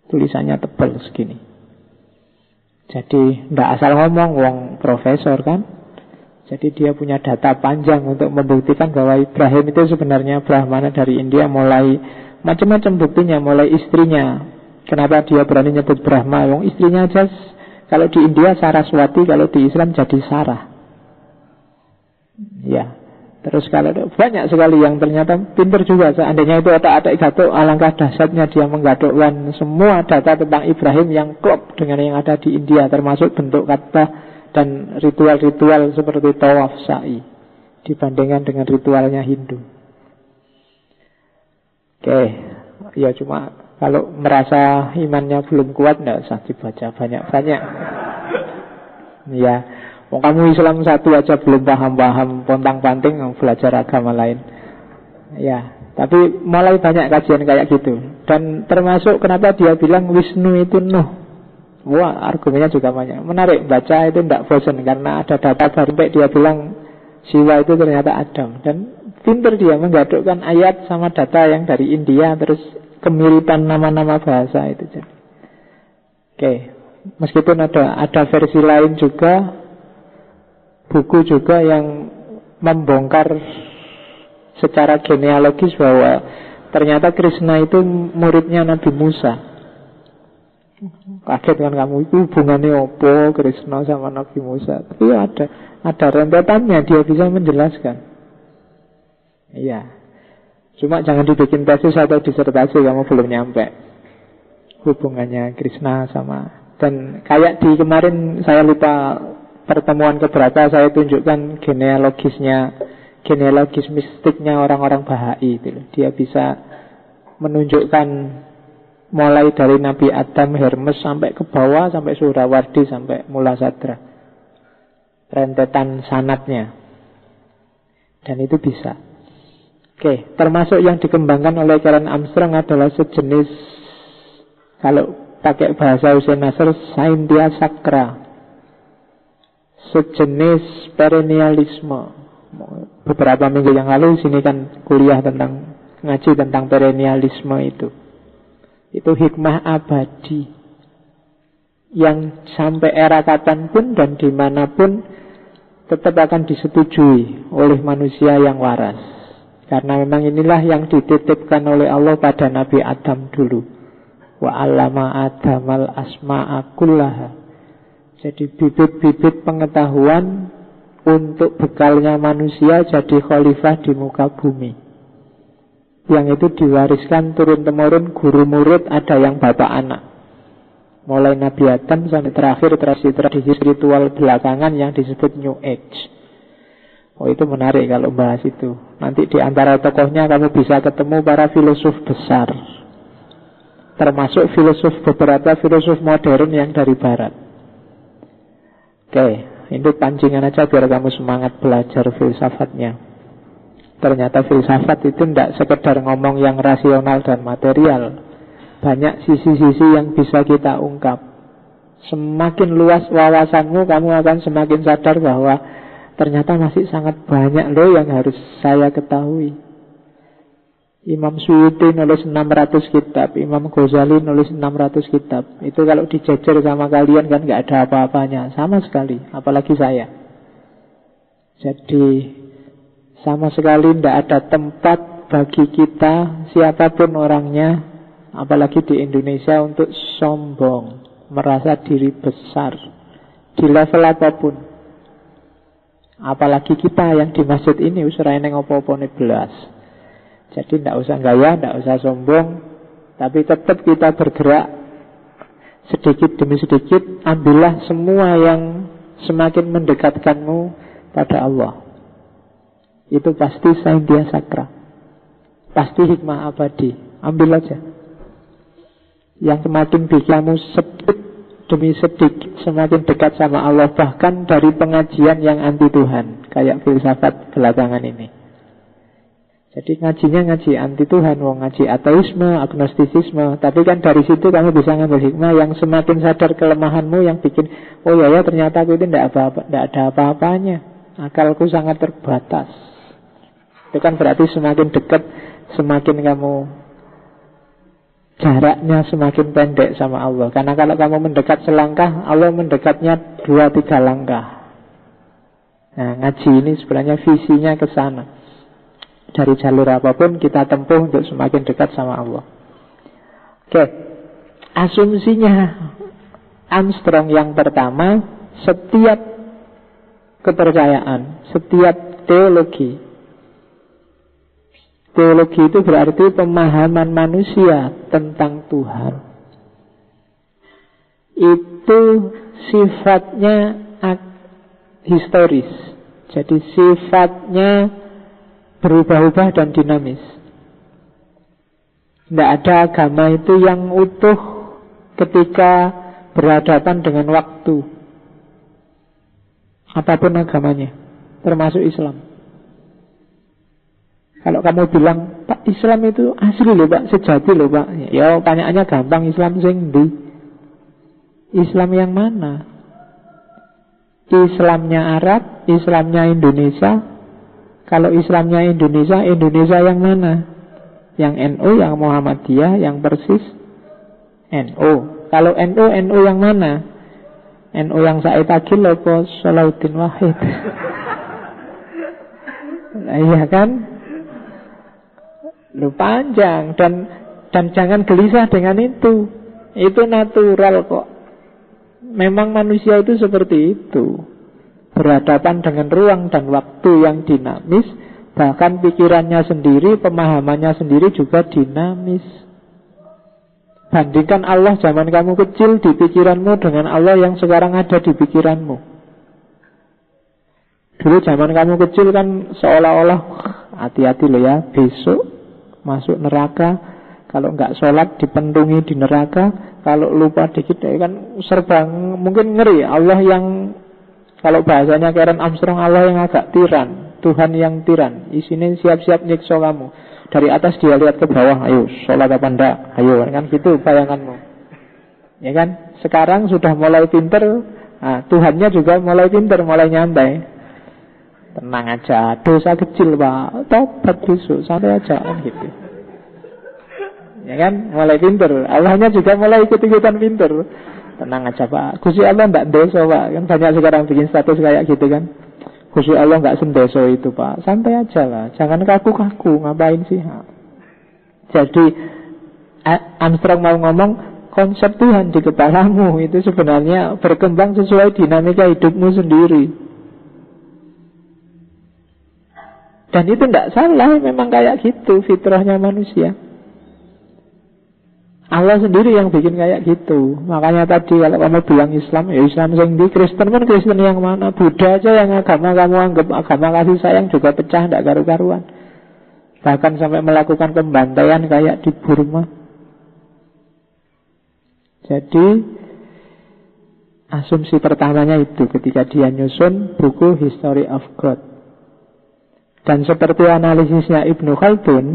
Tulisannya tebal segini. Jadi tidak asal ngomong, wong profesor kan. Jadi dia punya data panjang untuk membuktikan bahwa Ibrahim itu sebenarnya Brahmana dari India. Mulai macam-macam buktinya, mulai istrinya. Kenapa dia berani nyebut Brahma? Wong istrinya aja kalau di India Saraswati, kalau di Islam jadi Sarah. Ya. Terus kalau banyak sekali yang ternyata pintar juga. Seandainya itu otak-atik gadok, alangkah dahsyatnya dia menggadokkan semua data tentang Ibrahim yang klop dengan yang ada di India, termasuk bentuk kata dan ritual-ritual seperti tawaf sa'i dibandingkan dengan ritualnya Hindu. Oke, ya cuma kalau merasa imannya belum kuat, tidak usah dibaca banyak-banyak. Ya, kamu Islam satu aja belum paham-paham, pontang-panting belajar agama lain. Ya, tapi mulai banyak kajian kayak gitu. Dan termasuk kenapa dia bilang Wisnu itu Nuh. Wah, argumennya juga banyak. Menarik, baca itu tidak bosan karena ada data baru. Dia bilang Siwa itu ternyata Adam. Dan pintar dia menggadukkan ayat sama data yang dari India, terus kemiripan nama-nama bahasa itu. Oke, Meskipun ada versi lain juga, buku juga yang membongkar secara genealogis bahwa ternyata Krishna itu muridnya Nabi Musa. Kaget kan kamu, itu hubungannya apa Krishna sama Nabi Musa? Tapi ada rentetannya, dia bisa menjelaskan. Iya. Cuma jangan dibikin tesis atau disertasi, kamu belum nyampe hubungannya Krishna sama. Dan kayak di kemarin saya lupa pertemuan keberapa saya tunjukkan genealogis mistiknya orang-orang Bahai itu. Dia bisa menunjukkan mulai dari Nabi Adam, Hermes sampai ke bawah, sampai Surawardi, sampai Mulasadra, rentetan sanatnya. Dan itu bisa. Oke, termasuk yang dikembangkan oleh Karen Armstrong adalah sejenis, kalau pakai bahasa Hussein Nasr, Saintia Sakra, sejenis perennialisme. Beberapa minggu yang lalu sini kan kuliah tentang, ngaji tentang perennialisme itu. Itu hikmah abadi yang sampai era kapanpun dan dimanapun tetap akan disetujui oleh manusia yang waras. Karena memang inilah yang dititipkan oleh Allah pada Nabi Adam dulu. Wa 'allama Adamal asma'a kullaha. Jadi bibit-bibit pengetahuan untuk bekalnya manusia jadi khalifah di muka bumi. Yang itu diwariskan turun-temurun, guru murid, ada yang bapak anak. Mulai Nabi Adam sampai terakhir tradisi spiritual belakangan yang disebut New Age. Oh, itu menarik kalau bahas itu. Nanti di antara tokohnya kamu bisa ketemu para filosof besar, termasuk beberapa filosof modern yang dari barat. Oke, itu pancingan aja biar kamu semangat belajar filsafatnya. Ternyata filsafat itu tidak sekedar ngomong yang rasional dan material. Banyak sisi-sisi yang bisa kita ungkap. Semakin luas wawasanmu, kamu akan semakin sadar bahwa ternyata masih sangat banyak loh yang harus saya ketahui. Imam Suyuti nulis 600 kitab, Imam Ghazali nulis 600 kitab. Itu kalau dijajar sama kalian kan gak ada apa-apanya, sama sekali, apalagi saya. Jadi sama sekali tidak ada tempat bagi kita, siapapun orangnya, apalagi di Indonesia, untuk sombong, merasa diri besar di level apapun. Apalagi kita yang di masjid ini usrai neng opo-opo belas. Jadi tidak usah gaya, tidak usah sombong, tapi tetap kita bergerak sedikit demi sedikit. Ambillah semua yang semakin mendekatkanmu pada Allah. Itu pasti Saintia Sakra, pasti hikmah abadi. Ambil aja. Yang semakin bikin kamu sedikit demi sedikit semakin dekat sama Allah, bahkan dari pengajian yang anti Tuhan, kayak filsafat belakangan ini. Jadi ngajinya ngaji anti Tuhan, ngaji ateisme, agnostisisme, tapi kan dari situ kamu bisa ngambil hikmah yang semakin sadar kelemahanmu, yang bikin, oh ya ternyata aku itu tidak ada apa-apanya, akalku sangat terbatas. Itu kan berarti semakin dekat, semakin kamu jaraknya semakin pendek sama Allah. Karena kalau kamu mendekat selangkah, Allah mendekatnya 2-3 langkah. Nah, ngaji ini sebenarnya visinya ke sana. Dari jalur apapun kita tempuh untuk semakin dekat sama Allah. Oke, asumsinya Armstrong yang pertama, setiap kepercayaan, setiap teologi itu berarti pemahaman manusia tentang Tuhan. Itu sifatnya historis. Jadi sifatnya berubah-ubah dan dinamis. Tidak ada agama itu yang utuh ketika berhadapan dengan waktu. Apapun agamanya, termasuk Islam. Kalau kamu bilang, Pak, Islam itu asli loh Pak, sejati loh Pak, ya pertanyaannya gampang, Islam sing ndi? Islam yang mana? Islamnya Arab, Islamnya Indonesia. Kalau Islamnya Indonesia, Indonesia yang mana? Yang NU, yang Muhammadiyah, yang Persis? NU. Kalau NU yang mana? NU yang saya tagih apa Salahuddin Wahid? Nah, iya kan? Lu panjang dan jangan gelisah dengan itu. Itu natural kok. Memang manusia itu seperti itu. Berhadapan dengan ruang dan waktu yang dinamis, bahkan pikirannya sendiri, pemahamannya sendiri juga dinamis. Bandingkan Allah zaman kamu kecil di pikiranmu dengan Allah yang sekarang ada di pikiranmu. Dulu zaman kamu kecil kan seolah-olah hati-hati loh ya, besok masuk neraka. Kalau nggak sholat dipentungi di neraka. Kalau lupa dikit kan serba mungkin ngeri. Allah yang, kalau bahasanya Karen Armstrong, Allah yang agak tiran, Tuhan yang tiran. Isinya siap-siap nyiksa kamu. Dari atas dia lihat ke bawah, ayo sholat apa enggak, ayo, kan gitu bayanganmu. Ya kan? Sekarang sudah mulai pinter. Nah, Tuhannya juga mulai pinter, mulai nyantai. Tenang aja, dosa kecil pak, tobat besok, santai aja kan gitu. Ya kan? Mulai pinter. Allahnya juga mulai ikut-ikutan pinter. Tenang aja pak, Gusti Allah enggak dosa pak. Kan banyak sekarang bikin status kayak gitu kan. Gusti Allah enggak sendoso itu pak. Santai aja lah, jangan kaku-kaku. Ngapain sih? Jadi Armstrong mau ngomong, konsep Tuhan di kepalamu itu sebenarnya berkembang sesuai dinamika hidupmu sendiri. Dan itu tidak salah, memang kayak gitu fitrahnya manusia. Allah sendiri yang bikin kayak gitu. Makanya tadi kalau kamu bilang Islam, ya Islam yang di, Kristen pun Kristen yang mana, Buddha aja yang agama kamu anggap agama kasih sayang juga pecah, tidak karu-karuan. Bahkan sampai melakukan pembantaian kayak di Burma. Jadi asumsi pertamanya itu ketika dia nyusun buku History of God. Dan seperti analisisnya Ibnu Khaldun,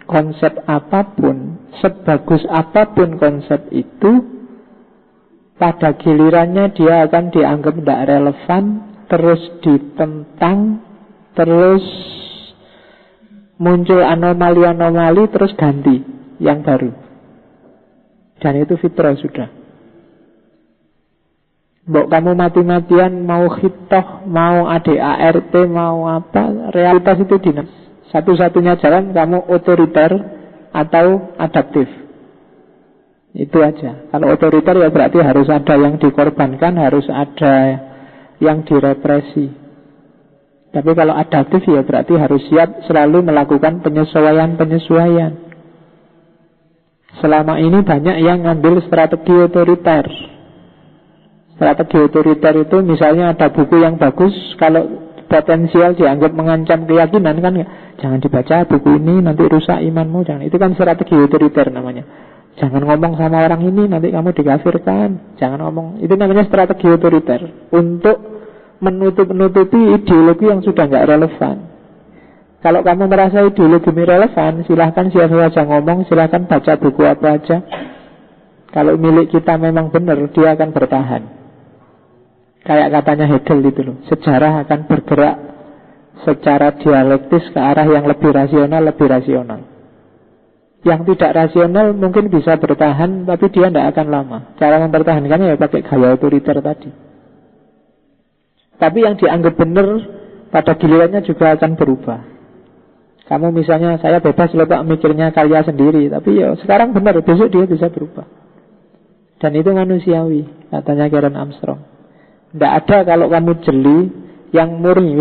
konsep apapun, sebagus apapun konsep itu, pada gilirannya dia akan dianggap tidak relevan, terus ditentang, terus muncul anomali-anomali, terus ganti yang baru. Dan itu fitrah sudah. Mbok kamu mati-matian mau khitoh, mau ADART, mau apa, realitas itu dinamis. Satu-satunya jalan kamu otoriter atau adaptif. Itu aja. Kalau otoriter ya berarti harus ada yang dikorbankan, harus ada yang direpresi. Tapi kalau adaptif ya berarti harus siap selalu melakukan penyesuaian-penyesuaian. Selama ini banyak yang ngambil strategi otoriter. Strategi otoriter itu misalnya ada buku yang bagus, kalau potensial dianggap mengancam keyakinan kan, jangan dibaca buku ini, nanti rusak imanmu, jangan. Itu kan strategi otoriter namanya. Jangan ngomong sama orang ini, nanti kamu dikafirkan. Jangan ngomong, itu namanya strategi otoriter. Untuk menutup-nutupi ideologi yang sudah nggak relevan. Kalau kamu merasa ideologi ini relevan, silahkan siapa saja ngomong, silahkan baca buku apa aja. Kalau milik kita memang benar, dia akan bertahan. Kayak katanya Hegel itu loh, sejarah akan bergerak secara dialektis ke arah yang lebih rasional. Yang tidak rasional mungkin bisa bertahan, tapi dia tidak akan lama. Cara mempertahankannya ya pakai gaya otoriter tadi. Tapi yang dianggap benar pada gilirannya juga akan berubah. Kamu misalnya, saya bebas loh Pak mikirnya karya sendiri, tapi ya sekarang benar, besok dia bisa berubah. Dan itu manusiawi, katanya Karen Armstrong. Tidak ada kalau kamu jeli yang murni,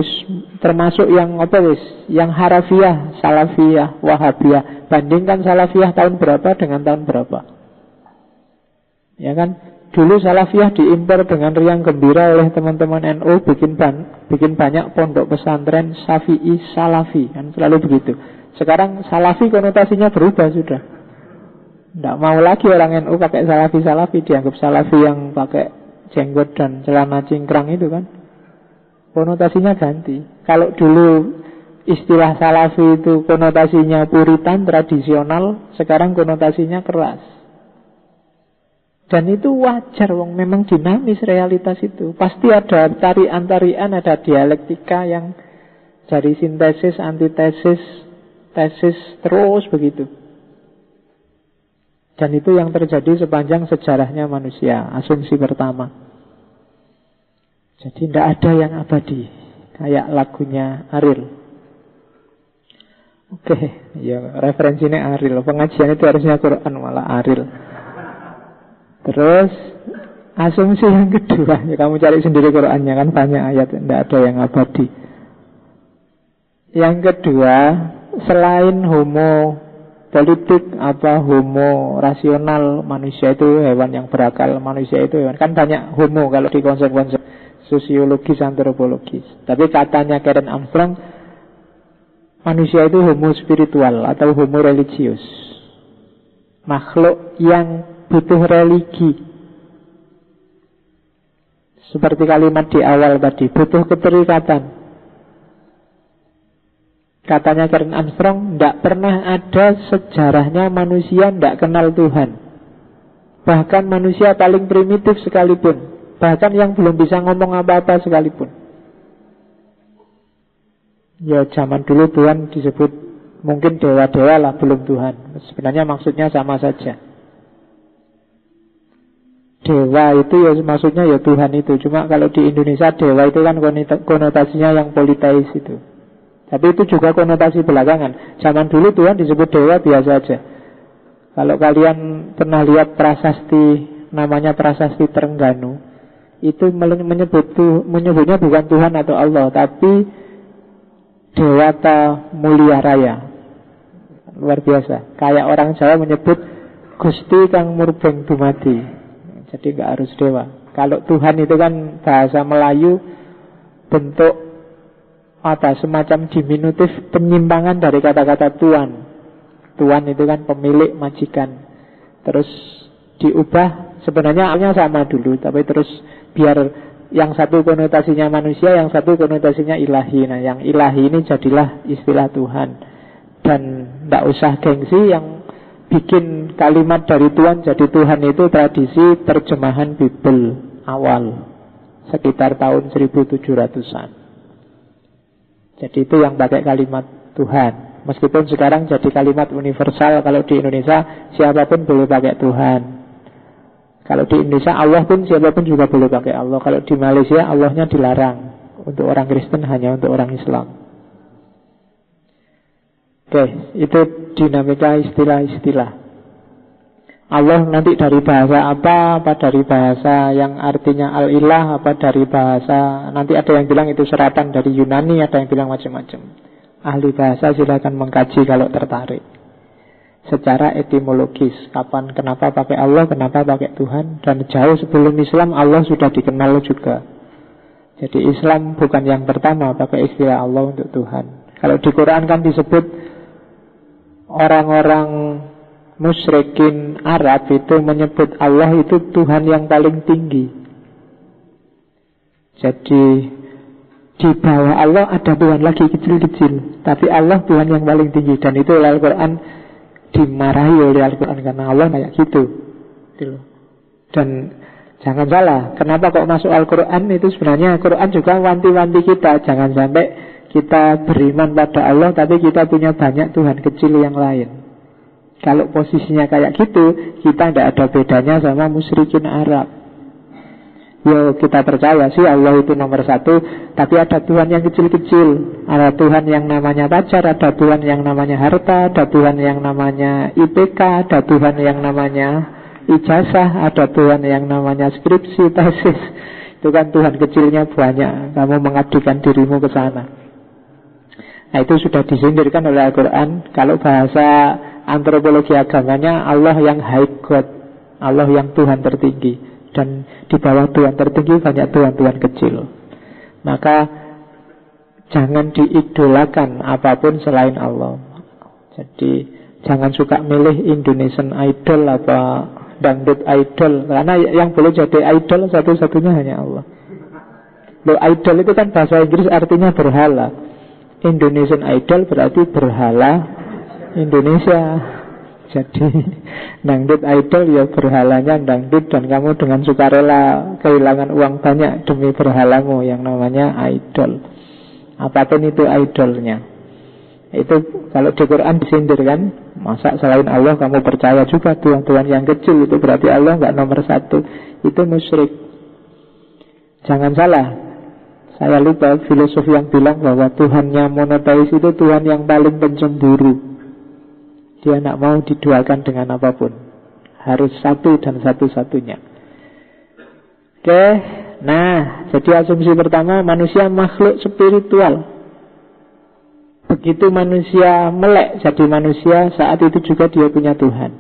termasuk yang apa wis, yang harafiah, salafiyah, wahabiyah. Bandingkan salafiyah tahun berapa dengan tahun berapa. Ya kan? Dulu salafiyah diimpor dengan riang gembira oleh teman-teman NU, bikin banyak pondok pesantren Syafi'i Salafi, kan selalu begitu. Sekarang Salafi konotasinya berubah sudah. Tidak mau lagi orang NU pakai Salafi, dianggap Salafi yang pakai jenggot dan celana cingkrang itu kan, konotasinya ganti. Kalau dulu istilah Salafi itu konotasinya puritan, tradisional, sekarang konotasinya keras. Dan itu wajar, wong memang dinamis realitas itu. Pasti ada tarian-tarian, ada dialektika yang dari sintesis, antitesis, tesis, terus begitu. Dan itu yang terjadi sepanjang sejarahnya manusia. Asumsi pertama. Jadi tidak ada yang abadi. Kayak lagunya Ariel. Oke, ya referensinya Ariel. Pengajian itu harusnya Quran, malah Ariel. Terus asumsi yang kedua, ya kamu cari sendiri Qurannya, kan banyak ayat, tidak ada yang abadi. Yang kedua, selain homo politik, homo rasional, manusia itu hewan yang berakal, manusia itu hewan. Kan banyak homo kalau di konsep-konsep sosiologis, antropologis. Tapi katanya Karen Armstrong, manusia itu homo spiritual atau homo religius, makhluk yang butuh religi. Seperti kalimat di awal tadi, butuh keterikatan. Katanya Karen Armstrong, tidak pernah ada sejarahnya manusia tidak kenal Tuhan. Bahkan manusia paling primitif sekalipun, bahkan yang belum bisa ngomong apa-apa sekalipun. Ya zaman dulu Tuhan disebut mungkin dewa-dewa lah, belum Tuhan. Sebenarnya maksudnya sama saja. Dewa itu ya maksudnya ya Tuhan itu. Cuma kalau di Indonesia dewa itu kan konotasinya yang politeis itu. Tapi itu juga konotasi belakangan. Zaman dulu Tuhan disebut dewa biasa aja. Kalau kalian pernah lihat prasasti, namanya prasasti Terengganu, itu menyebutnya bukan Tuhan atau Allah, tapi Dewata Mulia Raya. Luar biasa. Kayak orang Jawa menyebut Gusti Kang Murbeng Dumadi. Jadi nggak harus dewa. Kalau Tuhan itu kan bahasa Melayu, bentuk semacam diminutif penyimpangan dari kata-kata tuan. Tuan itu kan pemilik, majikan. Terus diubah, sebenarnya awalnya sama dulu, tapi terus biar yang satu konotasinya manusia, yang satu konotasinya ilahi. Nah, yang ilahi ini jadilah istilah Tuhan. Dan tidak usah gengsi, yang bikin kalimat dari Tuhan jadi Tuhan itu tradisi terjemahan Bible awal, sekitar tahun 1700-an. Jadi itu yang pakai kalimat Tuhan. Meskipun sekarang jadi kalimat universal. Kalau di Indonesia siapapun boleh pakai Tuhan. Kalau di Indonesia Allah pun siapapun juga boleh pakai Allah. Kalau di Malaysia Allahnya dilarang. Untuk orang Kristen hanya untuk orang Islam. Oke, itu dinamika istilah-istilah. Allah nanti dari bahasa apa dari bahasa yang artinya al-ilah, apa dari bahasa, nanti ada yang bilang itu seratan dari Yunani, ada yang bilang macam-macam. Ahli bahasa silakan mengkaji kalau tertarik. Secara etimologis, kenapa pakai Allah, kenapa pakai Tuhan. Dan jauh sebelum Islam Allah sudah dikenal juga. Jadi Islam bukan yang pertama pakai istilah Allah untuk Tuhan. Kalau di Quran kan disebut orang-orang musyrikin Arab itu menyebut Allah itu Tuhan yang paling tinggi. Jadi di bawah Allah ada Tuhan lagi kecil-kecil, tapi Allah Tuhan yang paling tinggi. Dan itu Al-Quran dimarahi oleh Al-Quran karena Allah kayak gitu. Dan jangan salah, kenapa kok masuk Al-Quran, itu sebenarnya Al-Quran juga wanti-wanti kita. Jangan sampai kita beriman pada Allah tapi kita punya banyak Tuhan kecil yang lain. Kalau posisinya kayak gitu, kita tidak ada bedanya sama musyrikin Arab. Yo, kita percaya sih Allah itu nomor satu, tapi ada Tuhan yang kecil-kecil. Ada Tuhan yang namanya pacar, ada Tuhan yang namanya harta, ada Tuhan yang namanya IPK, ada Tuhan yang namanya ijazah, ada Tuhan yang namanya skripsi, tesis. Itu kan Tuhan kecilnya banyak. Kamu mengabdikan dirimu ke sana. Nah, itu sudah disindirkan oleh Al-Quran. Kalau bahasa antropologi agamanya, Allah yang high God, Allah yang Tuhan tertinggi. Dan di bawah Tuhan tertinggi banyak Tuhan-Tuhan kecil. Maka jangan diidolakan apapun selain Allah. Jadi jangan suka milih Indonesian Idol apa dangdut idol, karena yang boleh jadi idol satu-satunya hanya Allah. Loh, idol itu kan bahasa Inggris artinya berhala. Indonesian Idol berarti berhala Indonesia. Jadi dangdut idol ya berhalanya dangdut, dan kamu dengan sukarela kehilangan uang banyak demi berhalamu yang namanya idol. Apapun itu idolnya. Itu kalau di Quran disindir kan, masa selain Allah kamu percaya juga Tuhan-Tuhan yang kecil, itu berarti Allah nggak nomor satu. Itu musyrik. Jangan salah, Saya lupa filosof yang bilang bahwa Tuhannya monoteis itu Tuhan yang paling pencemburu. Dia tidak mau diduakan dengan apapun, harus satu dan satu-satunya. Oke, nah jadi asumsi pertama, manusia makhluk spiritual. Begitu manusia melek jadi manusia, saat itu juga dia punya Tuhan.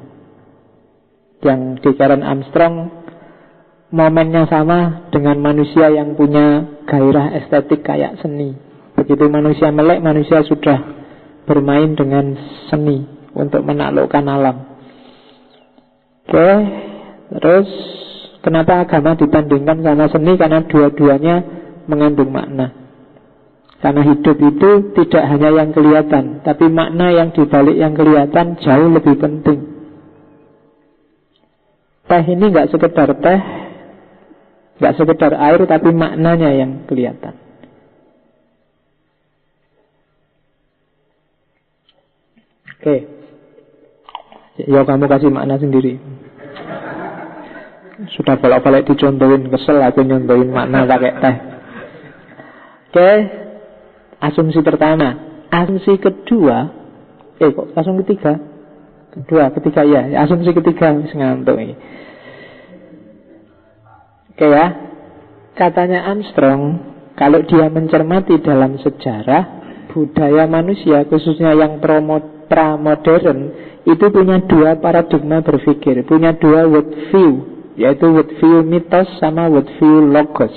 Yang di Karen Armstrong momennya sama dengan manusia yang punya gairah estetik kayak seni. Begitu manusia melek, manusia sudah bermain dengan seni untuk menaklukkan alam. Oke, terus kenapa agama dibandingkan sama seni? Karena dua-duanya mengandung makna. Karena hidup itu tidak hanya yang kelihatan, tapi makna yang dibalik yang kelihatan jauh lebih penting. Teh ini gak sekedar teh, gak sekedar air, tapi maknanya yang kelihatan. Oke, ya kamu kasih makna sendiri. Sudah bolak-balik dicontohin, kesel aku nyontohin makna pakai teh. Oke, asumsi pertama. Asumsi kedua, asumsi ketiga? Ketiga ya. Asumsi ketiga, ngantuk ini. Oke ya, katanya Armstrong, kalau dia mencermati dalam sejarah, budaya manusia, khususnya yang pramodern, itu punya dua paradigma berpikir, punya dua worldview, yaitu worldview mitos sama worldview logos.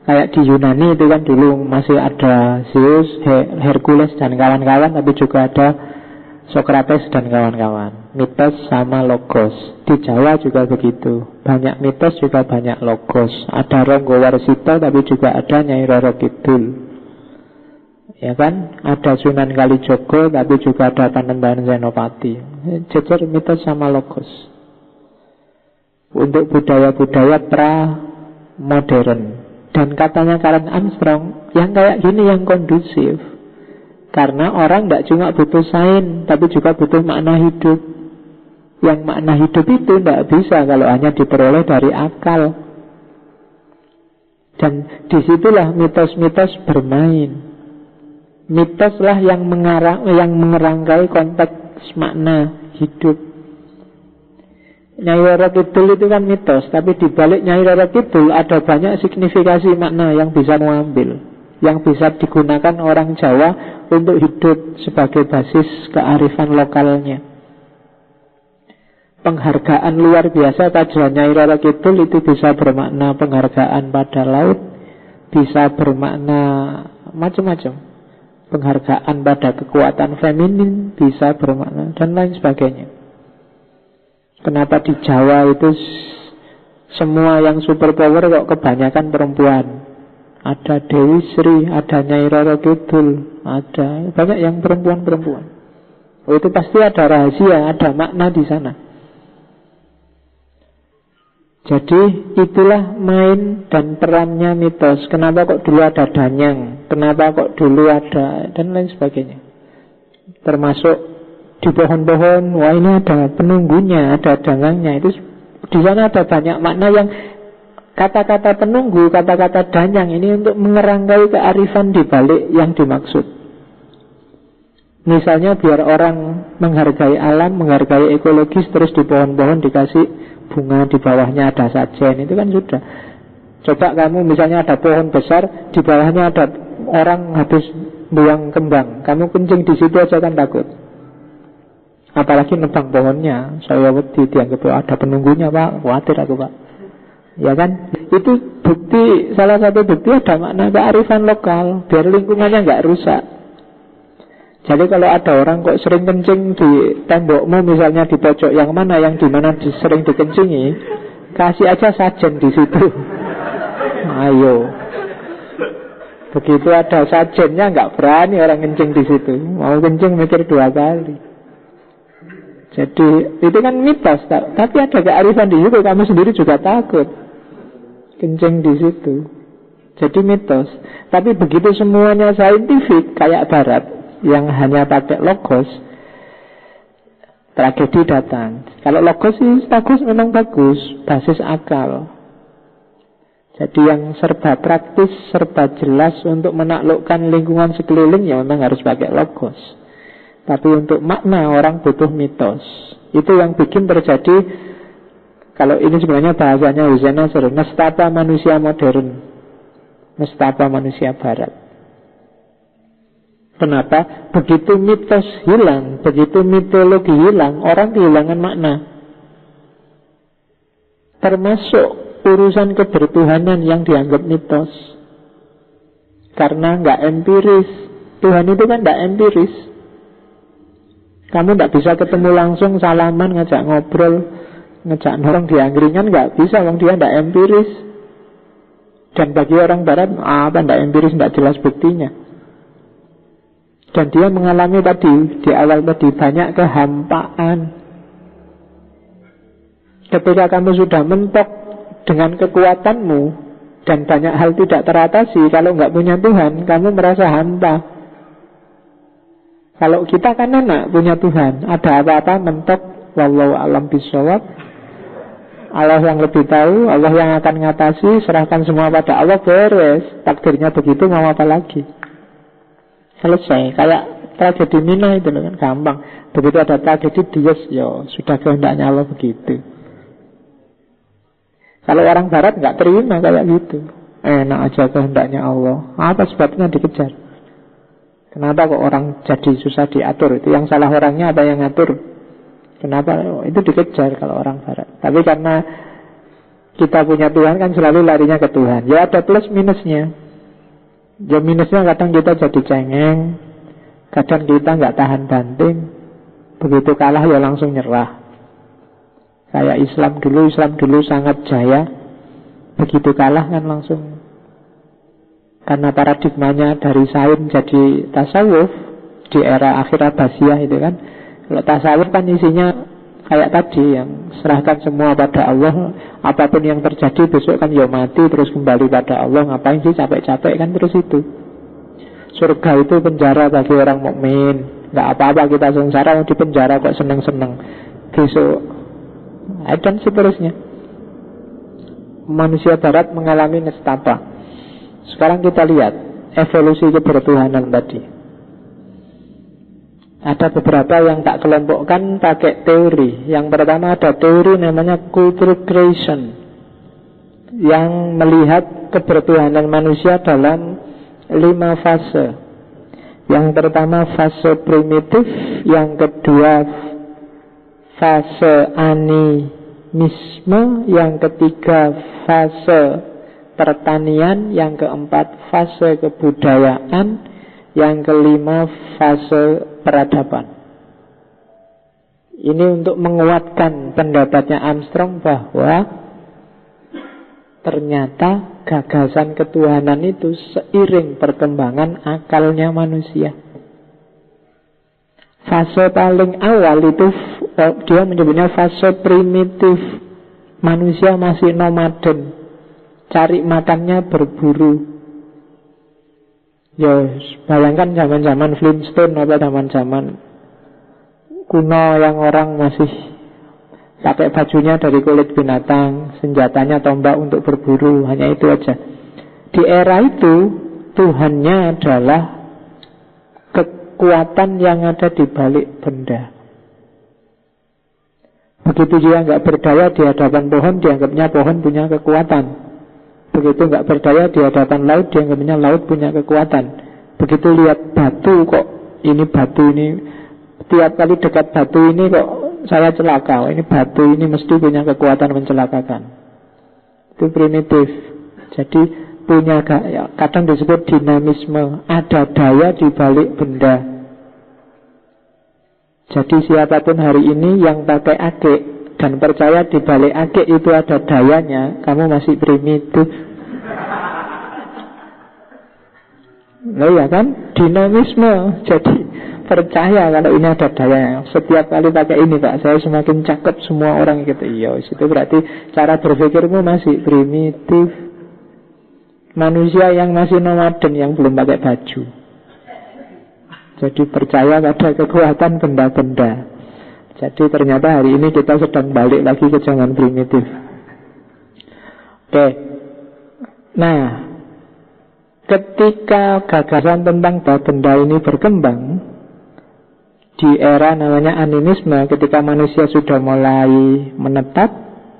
Kayak di Yunani itu kan dulu masih ada Zeus, Hercules dan kawan-kawan, tapi juga ada Socrates dan kawan-kawan. Mitos sama logos. Di Jawa juga begitu. Banyak mitos juga banyak logos. Ada Ronggo Warsito tapi juga ada Nyai Roro Kidul. Ya kan? Ada Sunan Kalijogo tapi juga ada Panembahan Senopati. Jejer mitos sama logos. Untuk budaya-budaya pra-modern. Dan katanya Karen Armstrong, yang kayak gini yang kondusif. Karena orang tidak cuma butuh sains, tapi juga butuh makna hidup. Yang makna hidup itu tidak bisa kalau hanya diperoleh dari akal. Dan disitulah mitos-mitos bermain. Mitoslah yang mengerangkai konteks makna hidup. Nyai Roro Kidul itu kan mitos, tapi dibalik Nyai Roro Kidul ada banyak signifikasi makna yang bisa mengambil, yang bisa digunakan orang Jawa untuk hidup sebagai basis kearifan lokalnya. Penghargaan luar biasa pada Nyai Roro Kidul itu bisa bermakna penghargaan pada laut, bisa bermakna macam-macam. Penghargaan pada kekuatan feminin bisa bermakna dan lain sebagainya. Kenapa di Jawa itu semua yang super power kok kebanyakan perempuan? Ada Dewi Sri, ada Nyai Roro Kidul, ada banyak yang perempuan-perempuan. Oh, itu pasti ada rahasia, ada makna di sana. Jadi itulah main dan perannya mitos. Kenapa kok dulu ada danyang? Kenapa kok dulu ada dan lain sebagainya. Termasuk di pohon-pohon, wah ini ada penunggunya, ada danyangnya. Itu di sana ada banyak makna yang kata-kata penunggu, kata-kata danyang ini untuk mengerangkai kearifan di balik yang dimaksud. Misalnya biar orang menghargai alam, menghargai ekologis, terus di pohon-pohon dikasih bunga, di bawahnya ada sajen, itu kan sudah. Coba kamu misalnya ada pohon besar, di bawahnya ada orang habis buang kembang, kamu kencing di situ aja kan takut. Apalagi nebang pohonnya, saya wedi dianggap ada penunggunya pak, khawatir aku pak. Ya kan, itu bukti, salah satu bukti ada makna kearifan lokal, biar lingkungannya nggak rusak. Jadi kalau ada orang kok sering kencing di tembokmu, misalnya di pojok yang mana, yang dimana sering dikencingi, kasih aja sajen di situ. Ayo. Begitu ada sajennya nggak berani orang kencing di situ. Mau kencing mikir 2 kali. Jadi itu kan mitos, tapi ada kearifan di situ. Kamu sendiri juga takut kencing di situ. Jadi mitos. Tapi begitu semuanya saintifik kayak Barat yang hanya pakai logos, tragedi datang. Kalau logos sih bagus, memang bagus, basis akal. Jadi yang serba praktis, serba jelas untuk menaklukkan lingkungan sekeliling ya memang harus pakai logos. Tapi untuk makna orang butuh mitos. Itu yang bikin terjadi, kalau ini sebenarnya bahasanya Hussein Nasr, nestapa manusia modern, nestapa manusia barat. Kenapa? Begitu mitos hilang, begitu mitologi hilang, orang kehilangan makna. Termasuk urusan kebertuhanan yang dianggap mitos. Karena nggak empiris. Tuhan itu kan nggak empiris. Kamu nggak bisa ketemu langsung, salaman, ngajak ngobrol, ngejak orang di angkringan, nggak bisa, wong dia nggak empiris. Dan bagi orang barat, apa nggak empiris, nggak jelas buktinya. Dan dia mengalami tadi, di awal tadi, banyak kehampaan. Ketika kamu sudah mentok dengan kekuatanmu dan banyak hal tidak teratasi, kalau nggak punya Tuhan, kamu merasa hampa. Kalau kita kan anak punya Tuhan, ada apa-apa mentok, wallahu a'lam bishawab. Allah yang lebih tahu, Allah yang akan ngatasi, serahkan semua pada Allah, beres. Takdirnya begitu, mau apa lagi? Selesai. Kayak tragedi Mina itu kan gampang. Begitu ada tragedi Dies, ya sudah kehendaknya Allah begitu. Kalau orang barat nggak terima kayak gitu. Enak aja kehendaknya Allah. Apa sebabnya dikejar? Kenapa kok orang jadi susah diatur? Itu yang salah orangnya apa yang ngatur? Kenapa? Itu dikejar kalau orang barat. Tapi karena kita punya Tuhan kan selalu larinya ke Tuhan. Ya ada plus minusnya. Ya minusnya kadang kita jadi cengeng, kadang kita nggak tahan banting. Begitu kalah ya langsung nyerah. Kayak Islam dulu sangat jaya. Begitu kalah kan langsung. Karena paradigmanya dari sains jadi tasawuf di era akhir Abbasiyah itu kan. Kalau tasawuf kan isinya kayak tadi, yang serahkan semua pada Allah. Apapun yang terjadi besok kan ya mati, terus kembali pada Allah. Ngapain sih capek-capek kan, terus itu. Surga itu penjara bagi orang mukmin. Nggak apa-apa kita sengsara, di penjara kok seneng-seneng. Besok dan seterusnya. Manusia barat mengalami nestapa. Sekarang kita lihat evolusi kebertuhanan tadi. Ada beberapa yang tak kelompokkan pakai teori. Yang pertama ada teori namanya cultural creation, yang melihat kebertuhanan manusia dalam 5 fase. Yang pertama fase primitif, yang kedua fase animisme, yang ketiga fase pertanian, yang keempat fase kebudayaan, yang kelima fase peradaban. Ini untuk menguatkan pendapatnya Armstrong bahwa ternyata gagasan ketuhanan itu seiring perkembangan akalnya manusia. Fase paling awal itu dia menyebutnya fase primitif. Manusia masih nomaden, cari makannya berburu. Ya, bayangkan zaman-zaman Flintstone atau zaman-zaman kuno yang orang masih pakai bajunya dari kulit binatang, senjatanya tombak untuk berburu, hanya itu aja. Di era itu Tuhannya adalah kekuatan yang ada di balik benda. Begitu dia nggak berdaya di hadapan pohon, dianggapnya pohon punya kekuatan. Begitu nggak berdaya di hadapan laut, dianggapnya laut punya kekuatan. Begitu lihat batu, kok ini batu ini, tiap kali dekat batu ini kok saya celaka. Ini batu ini mesti punya kekuatan mencelakakan. Itu primitif. Jadi punya, kadang disebut dinamisme, ada daya di balik benda. Jadi siapapun hari ini yang pakai akik dan percaya di balik akik itu ada dayanya, kamu masih primitif. Nah ya kan, dinamisme. Jadi percaya kalau ini ada dayanya. Setiap kali pakai ini Pak, saya semakin cakep, semua orang gitu. Iya, itu berarti cara berpikirmu masih primitif. Manusia yang masih nomaden, yang belum pakai baju. Jadi percaya pada kekuatan benda-benda. Jadi ternyata hari ini kita sedang balik lagi ke zaman primitif. Oke. Nah, ketika gagasan tentang benda ini berkembang di era namanya animisme, ketika manusia sudah mulai menetap,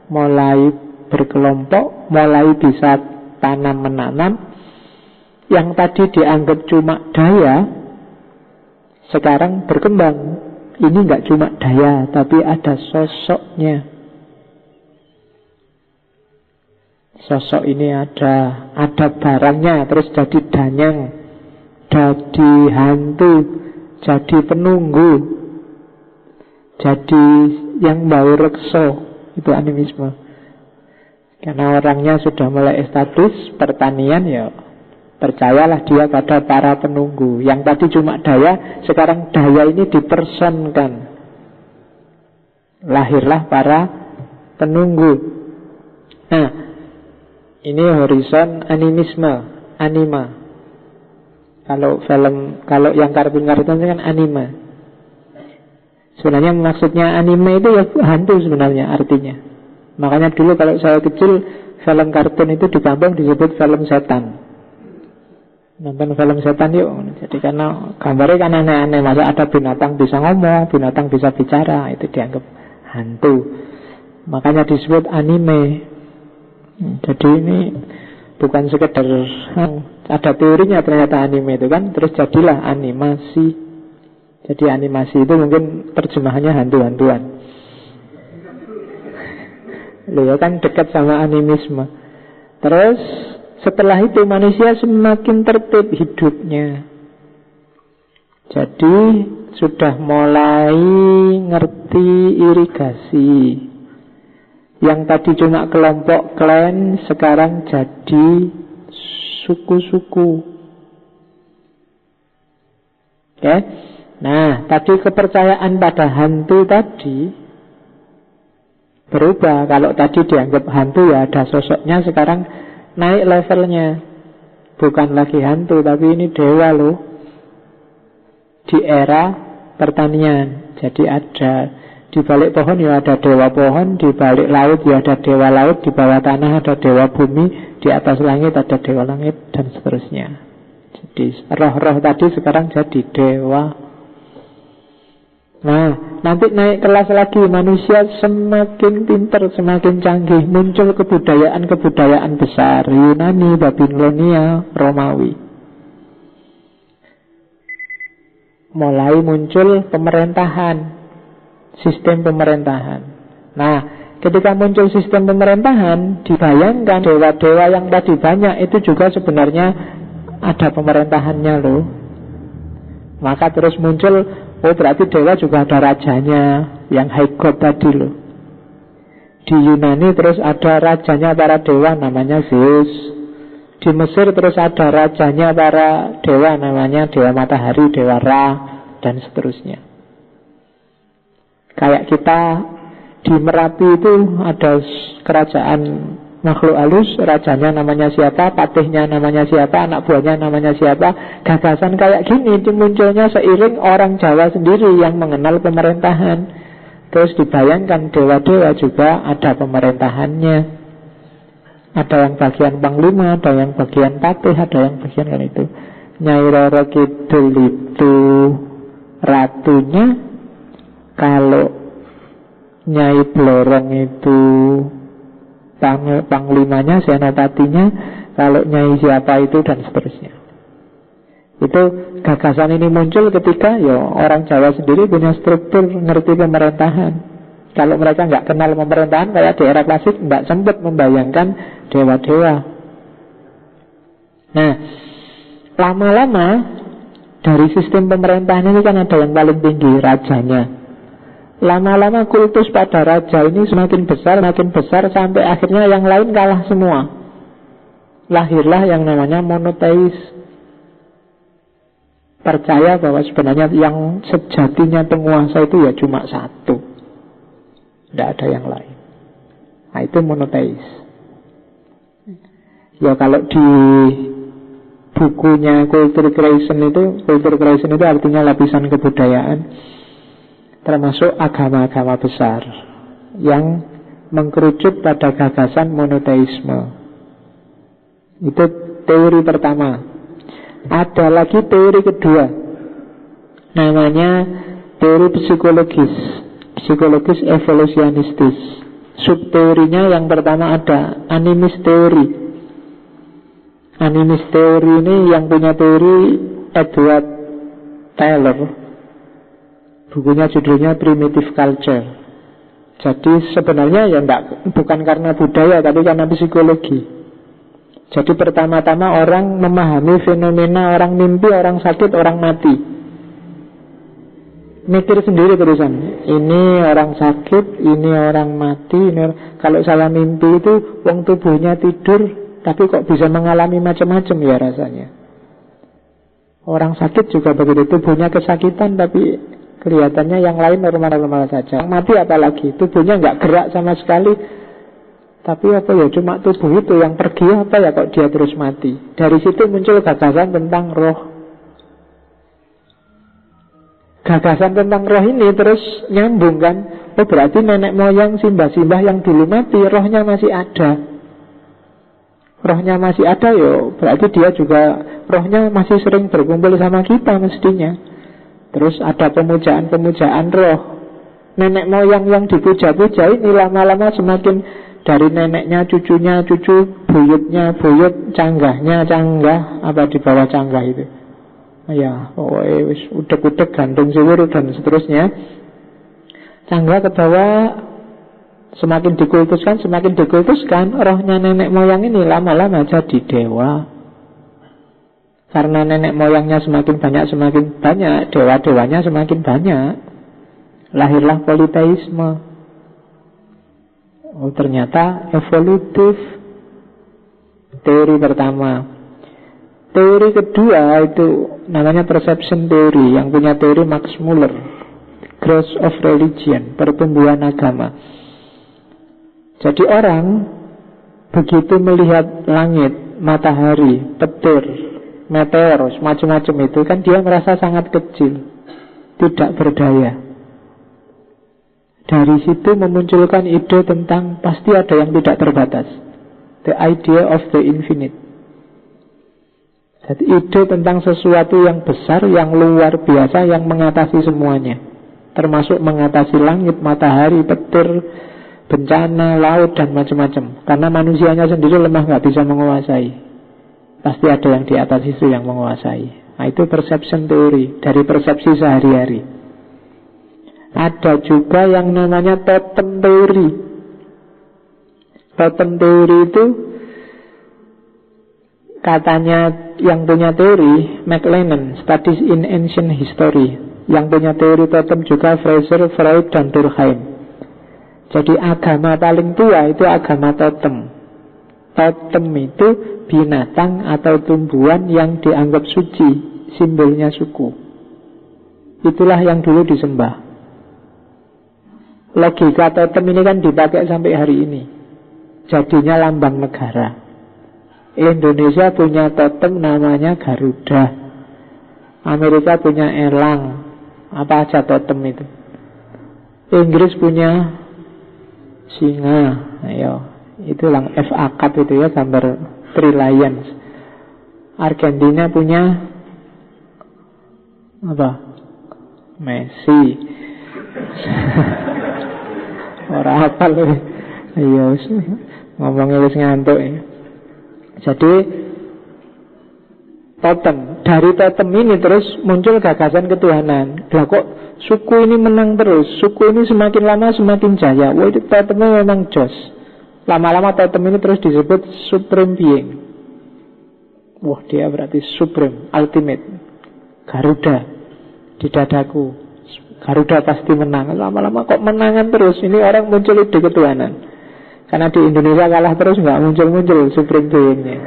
mulai berkelompok, mulai bisa tanam-menanam, yang tadi dianggap cuma daya, sekarang berkembang. Ini nggak cuma daya, tapi ada sosoknya. Sosok ini ada barangnya, terus jadi danyang, jadi hantu, jadi penunggu, jadi yang bau rekso. Itu animisme. Karena orangnya sudah mulai establish pertanian, ya percayalah dia pada para penunggu. Yang tadi cuma daya, sekarang daya ini dipersonkan. Lahirlah para penunggu. Nah, ini horizon animisme, anima. Kalau yang kartun-kartun itu kan anime. Sebenarnya maksudnya anime itu ya hantu sebenarnya artinya. Makanya dulu kalau saya kecil, film kartun itu di kampung disebut film setan. Nonton film setan yuk. Jadi karena gambarnya kan aneh-aneh. Masa ada binatang bisa ngomong, binatang bisa bicara, itu dianggap hantu. Makanya disebut anime. Jadi ini bukan sekedar ada teorinya ternyata anime itu kan. Terus jadilah animasi. Jadi animasi itu mungkin terjemahannya hantu-hantuan. Loh kan dekat sama animisme. Terus setelah itu manusia semakin tertib hidupnya. Jadi sudah mulai ngerti irigasi. Yang tadi cuma kelompok klan, sekarang jadi suku-suku. Oke? Nah, tadi kepercayaan pada hantu tadi berubah. Kalau tadi dianggap hantu ya ada sosoknya, sekarang naik levelnya. Bukan lagi hantu, tapi ini dewa loh. Di era pertanian. Jadi ada di balik pohon ya ada dewa pohon, di balik laut ya ada dewa laut, di bawah tanah ada dewa bumi, di atas langit ada dewa langit, dan seterusnya. Jadi roh-roh tadi sekarang jadi dewa. Nah, nanti naik kelas lagi, manusia semakin pintar, semakin canggih. Muncul kebudayaan-kebudayaan besar, Yunani, Babilonia, Romawi. Mulai muncul pemerintahan, sistem pemerintahan. Nah, ketika muncul sistem pemerintahan, dibayangkan dewa-dewa yang tadi banyak itu juga sebenarnya ada pemerintahannya loh. Maka terus muncul, oh berarti dewa juga ada rajanya, yang high god tadi loh. Di Yunani terus ada rajanya para dewa namanya Zeus. Di Mesir terus ada rajanya para dewa namanya dewa matahari, dewa Ra, dan seterusnya. Kayak kita di Merapi itu ada kerajaan makhluk halus, rajanya namanya siapa, patihnya namanya siapa, anak buahnya namanya siapa. Gagasan kayak gini munculnya seiring orang Jawa sendiri yang mengenal pemerintahan. Terus dibayangkan dewa-dewa juga ada pemerintahannya. Ada yang bagian panglima, ada yang bagian patih, ada yang bagian kan itu. Nyai Roro Kidul itu ratunya. Kalau Nyai Blorong itu panglimanya, senopatinya. Kalau Nyai siapa itu, dan seterusnya. Itu gagasan ini muncul ketika ya orang Jawa sendiri punya struktur ngerti pemerintahan. Kalau mereka nggak kenal pemerintahan kayak di era klasik, nggak sempat membayangkan dewa-dewa. Nah, lama-lama dari sistem pemerintahan ini kan ada yang paling tinggi, rajanya. Lama-lama kultus pada raja ini semakin besar sampai akhirnya yang lain kalah semua. Lahirlah yang namanya monoteis. Percaya bahwa sebenarnya yang sejatinya penguasa itu ya cuma satu. Tidak ada yang lain. Nah itu monoteis. Ya kalau di bukunya Culture Creation itu artinya lapisan kebudayaan, termasuk agama-agama besar yang mengkerucut pada gagasan monoteisme. Itu teori pertama. Ada lagi teori kedua, namanya teori psikologis evolusionistis. Subteorinya yang pertama ada animist teori. Animist teori ini yang punya teori Edward Taylor. Bukunya judulnya Primitive Culture. Jadi sebenarnya ya bukan karena budaya, tapi karena psikologi. Jadi pertama-tama orang memahami fenomena orang mimpi, orang sakit, orang mati. Mikir sendiri terusan. Ini orang sakit, ini orang mati, kalau salah mimpi itu wong tubuhnya tidur, tapi kok bisa mengalami macam-macam ya rasanya. Orang sakit juga begitu, tubuhnya kesakitan tapi kelihatannya yang lain normal-normal saja. Yang mati apalagi, tubuhnya nggak gerak sama sekali, tapi apa ya, cuma tubuh itu yang pergi, apa ya kok dia terus mati. Dari situ muncul gagasan tentang roh. Gagasan tentang roh ini terus nyambung kan. Oh berarti nenek moyang simbah-simbah yang dulu mati, rohnya masih ada. Rohnya masih ada yo, berarti dia juga rohnya masih sering berkumpul sama kita mestinya. Terus ada pemujaan-pemujaan roh. Nenek moyang yang dipuja-puja ini lama-lama semakin dari neneknya, cucunya, cucu, buyutnya, buyut, canggahnya, canggah, apa di bawah canggah itu. Ya, udek-udek, gantung siwur, dan seterusnya. Canggah ke bawah, semakin dikultuskan, rohnya nenek moyang ini lama-lama jadi dewa. Karena nenek moyangnya semakin banyak, dewa-dewanya semakin banyak. Lahirlah politeisme. Oh ternyata evolutif. Teori pertama. Teori kedua itu namanya perception theory, yang punya teori Max Muller, Growth of Religion, pertumbuhan agama. Jadi orang begitu melihat langit, matahari, petir, meteor, macam-macam itu kan dia merasa sangat kecil, tidak berdaya. Dari situ memunculkan ide tentang pasti ada yang tidak terbatas, the idea of the infinite. Jadi ide tentang sesuatu yang besar, yang luar biasa, yang mengatasi semuanya, termasuk mengatasi langit, matahari, petir, bencana, laut, dan macam-macam. Karena manusianya sendiri lemah, nggak bisa menguasai. Pasti ada yang di atas itu yang menguasai. Nah itu perception theory, dari persepsi sehari-hari. Ada juga yang namanya totem theory. Totem theory itu katanya yang punya teori McLennan, Studies in Ancient History. Yang punya teori totem juga Fraser, Freud, dan Durkheim. Jadi agama paling tua itu agama totem. Totem itu binatang atau tumbuhan yang dianggap suci, simbolnya suku. Itulah yang dulu disembah. Logika totem ini kan dipakai sampai hari ini. Jadinya lambang negara. Indonesia punya totem namanya Garuda. Amerika punya elang. Apa aja totem itu. Inggris punya singa. Ayo, itu lang FA Cup itu ya, gambar Three Lions. Argentina punya apa? Messi. Orang apa loh? Ayo, ngomongnya wis ngantuk ya. Jadi totem, dari totem ini terus muncul gagasan ketuhanan. Lah kok suku ini menang terus, suku ini semakin lama semakin jaya. Wah itu totemnya memang jos. Lama-lama totem ini terus disebut supreme being. Wah dia berarti supreme, ultimate. Garuda di dadaku, Garuda pasti menang. Lama-lama kok menangan terus. Ini orang muncul ide ketuhanan. Karena di Indonesia kalah terus, nggak muncul-muncul supreme being-nya.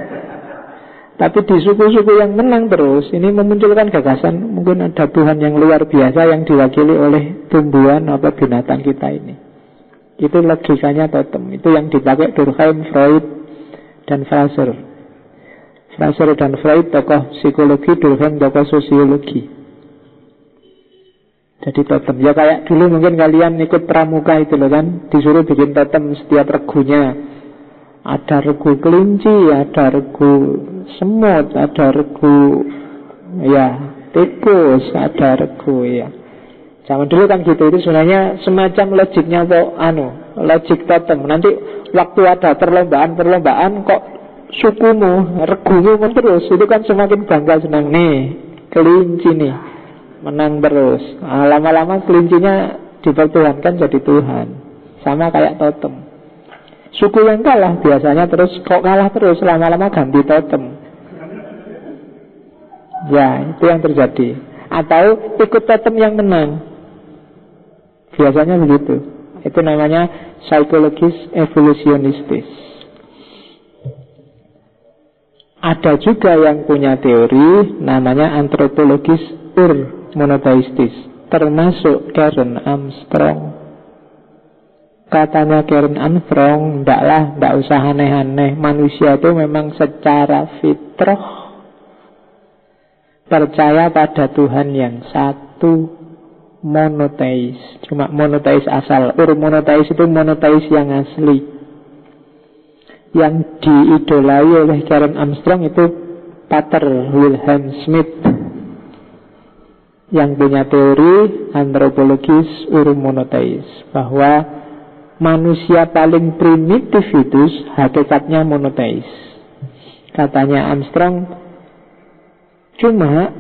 Tapi di suku-suku yang menang terus, ini memunculkan gagasan mungkin ada Tuhan yang luar biasa yang diwakili oleh tumbuhan atau binatang kita ini. Itu logikanya totem. Itu yang dipakai Durkheim, Freud, dan Fraser. Fraser dan Freud tokoh psikologi, Durkheim tokoh sosiologi. Jadi totem, ya kayak dulu mungkin kalian ikut pramuka itu loh kan, disuruh bikin totem setiap regunya. Ada regu kelinci, ada regu semut, ada regu tikus, ada regu Zaman dulu kan gitu. Itu sebenarnya semacam logiknya logik totem. Nanti waktu ada perlombaan kok sukumu, regumu terus, itu kan semakin bangga senang. Nih, kelinci nih menang terus. Lama-lama kelincinya dipertuhankan jadi Tuhan. Sama kayak totem. Suku yang kalah biasanya terus kok kalah terus, lama-lama ganti totem. Ya, itu yang terjadi. Atau ikut totem yang menang. Biasanya begitu. Itu namanya psikologis evolusionistis. Ada juga yang punya teori namanya antropologis monoteistis, termasuk Karen Armstrong. Katanya Karen Armstrong, ndak usah aneh-aneh. Manusia itu memang secara fitrah percaya pada Tuhan yang satu, monoteis. Cuma monoteis asal. Monoteis itu monoteis yang asli. Yang diidolai oleh Karen Armstrong itu Pater Wilhelm Schmidt, yang punya teori antropologis monoteis, bahwa manusia paling primitif itu hakikatnya monoteis. Katanya Armstrong, cuma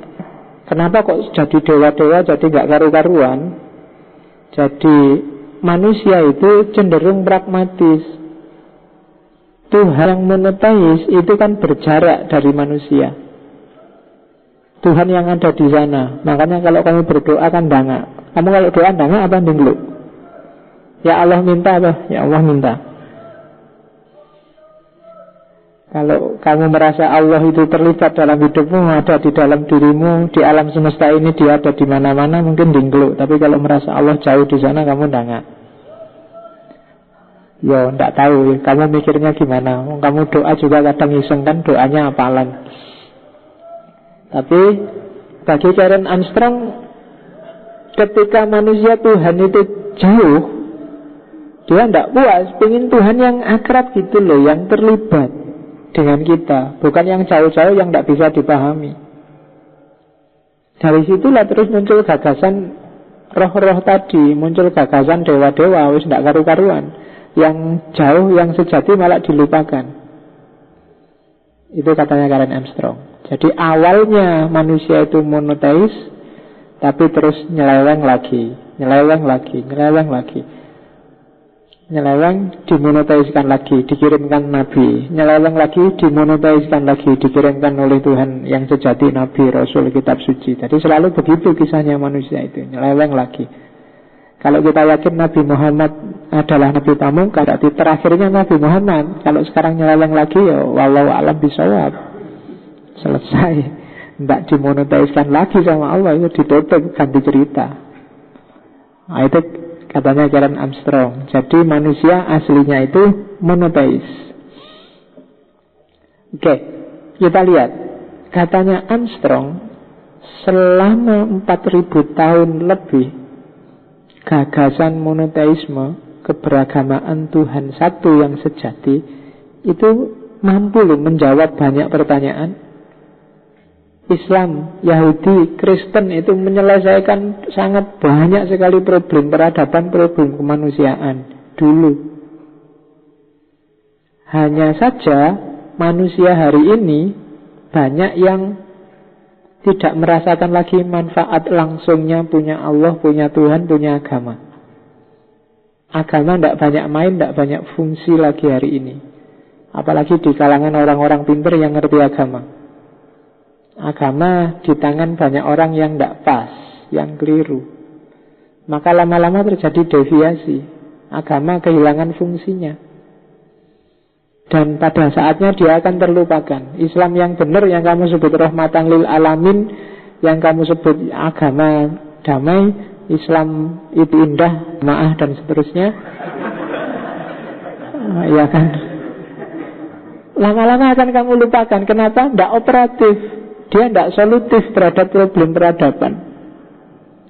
kenapa kok jadi dewa-dewa jadi gak karu-karuan? Jadi manusia itu cenderung pragmatis. Tuhan yang monoteis itu kan berjarak dari manusia. Tuhan yang ada di sana. Makanya kalau kamu berdoa kan dangak. Kamu kalau doa dangak apa dengluk? Ya Allah minta apa? Ya Allah minta. Kalau kamu merasa Allah itu terlibat dalam hidupmu, ada di dalam dirimu, di alam semesta ini, dia ada di mana-mana, mungkin dengluk. Tapi kalau merasa Allah jauh di sana, kamu dangak. Ya, enggak tahu. Kamu mikirnya gimana? Kamu doa juga kadang iseng kan, doanya apalan. Tapi bagi Karen Armstrong, ketika manusia Tuhan itu jauh, dia tidak puas, pengen Tuhan yang akrab gitu loh, yang terlibat dengan kita, bukan yang jauh-jauh yang tidak bisa dipahami. Dari situlah terus muncul gagasan roh-roh tadi, muncul gagasan dewa-dewa, wis tidak karu-karuan, yang jauh, yang sejati malah dilupakan. Itu katanya Karen Armstrong. Jadi awalnya manusia itu monoteis, tapi terus nyeleweng lagi, nyeleweng, dimonoteiskan lagi, dikirimkan Nabi. Nyeleweng lagi, dimonoteiskan lagi, dikirimkan oleh Tuhan yang sejati, Nabi, Rasul, Kitab Suci. Jadi selalu begitu kisahnya manusia itu, nyeleweng lagi. Kalau kita yakin Nabi Muhammad adalah Nabi Pamungkas, berarti terakhirnya Nabi Muhammad. Kalau sekarang nyeleweng lagi, ya wallahu a'lam bishawab. Selesai. Tidak dimonoteiskan lagi sama Allah, itu ditutup, ganti cerita. Nah, itu katanya Karen Armstrong. Jadi manusia aslinya itu monoteis. Oke, kita lihat. Katanya Armstrong, selama 4.000 tahun lebih, gagasan monoteisme, keberagamaan Tuhan satu yang sejati, itu mampu loh menjawab banyak pertanyaan. Islam, Yahudi, Kristen itu menyelesaikan sangat banyak sekali problem peradaban, problem kemanusiaan dulu. Hanya saja manusia hari ini banyak yang tidak merasakan lagi manfaat langsungnya punya Allah, punya Tuhan, punya agama. Agama tidak banyak main, tidak banyak fungsi lagi hari ini. Apalagi di kalangan orang-orang pintar yang ngerti agama. Agama di tangan banyak orang yang tidak pas, yang keliru. Maka lama-lama terjadi deviasi. Agama kehilangan fungsinya. Dan pada saatnya dia akan terlupakan. Islam yang benar, yang kamu sebut rahmatan lil alamin, yang kamu sebut agama damai, Islam itu indah, maaf dan seterusnya. Ya kan? Lama-lama akan kamu lupakan. Kenapa? Tidak operatif. Dia tidak solutif terhadap problem peradaban.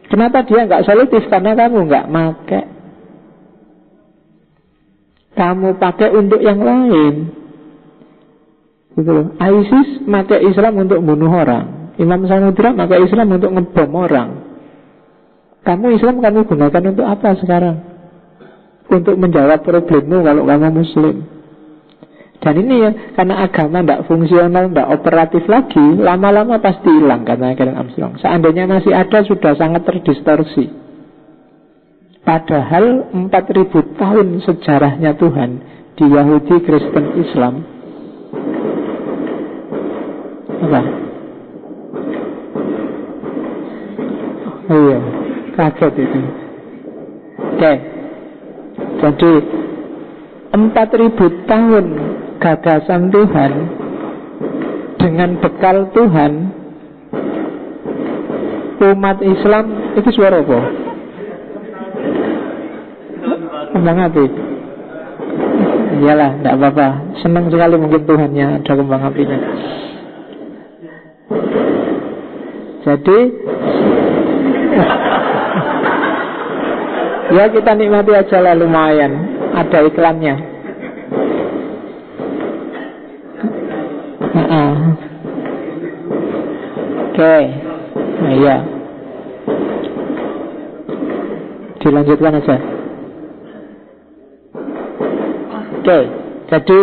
Kenapa dia tidak solutif? Karena kamu tidak pakai. kamu pakai untuk yang lain. Gitu loh. ISIS pakai Islam untuk bunuh orang. Imam Samudra pakai Islam untuk ngebom orang. Kamu Islam kamu gunakan untuk apa sekarang? Untuk menjawab problemmu kalau kamu Muslim. Dan ini ya, karena agama tidak fungsional, tidak operatif lagi, lama-lama pasti hilang, kata Karen Armstrong. Seandainya masih ada, sudah sangat terdistorsi. Padahal 4.000 tahun sejarahnya Tuhan di Yahudi, Kristen, Islam. Apa? Oh iya, kaget itu. Oke. Jadi 4.000 tahun gagasan Tuhan dengan bekal Tuhan, umat Islam itu suara apa? Kembang api. Iyalah, tidak apa-apa. Senang sekali mungkin Tuhannya ada kembang apinya. Jadi ya kita nikmati aja lah, lumayan. Ada iklannya. Oke. Nah, iya. Dilanjutkan aja. Oke. Jadi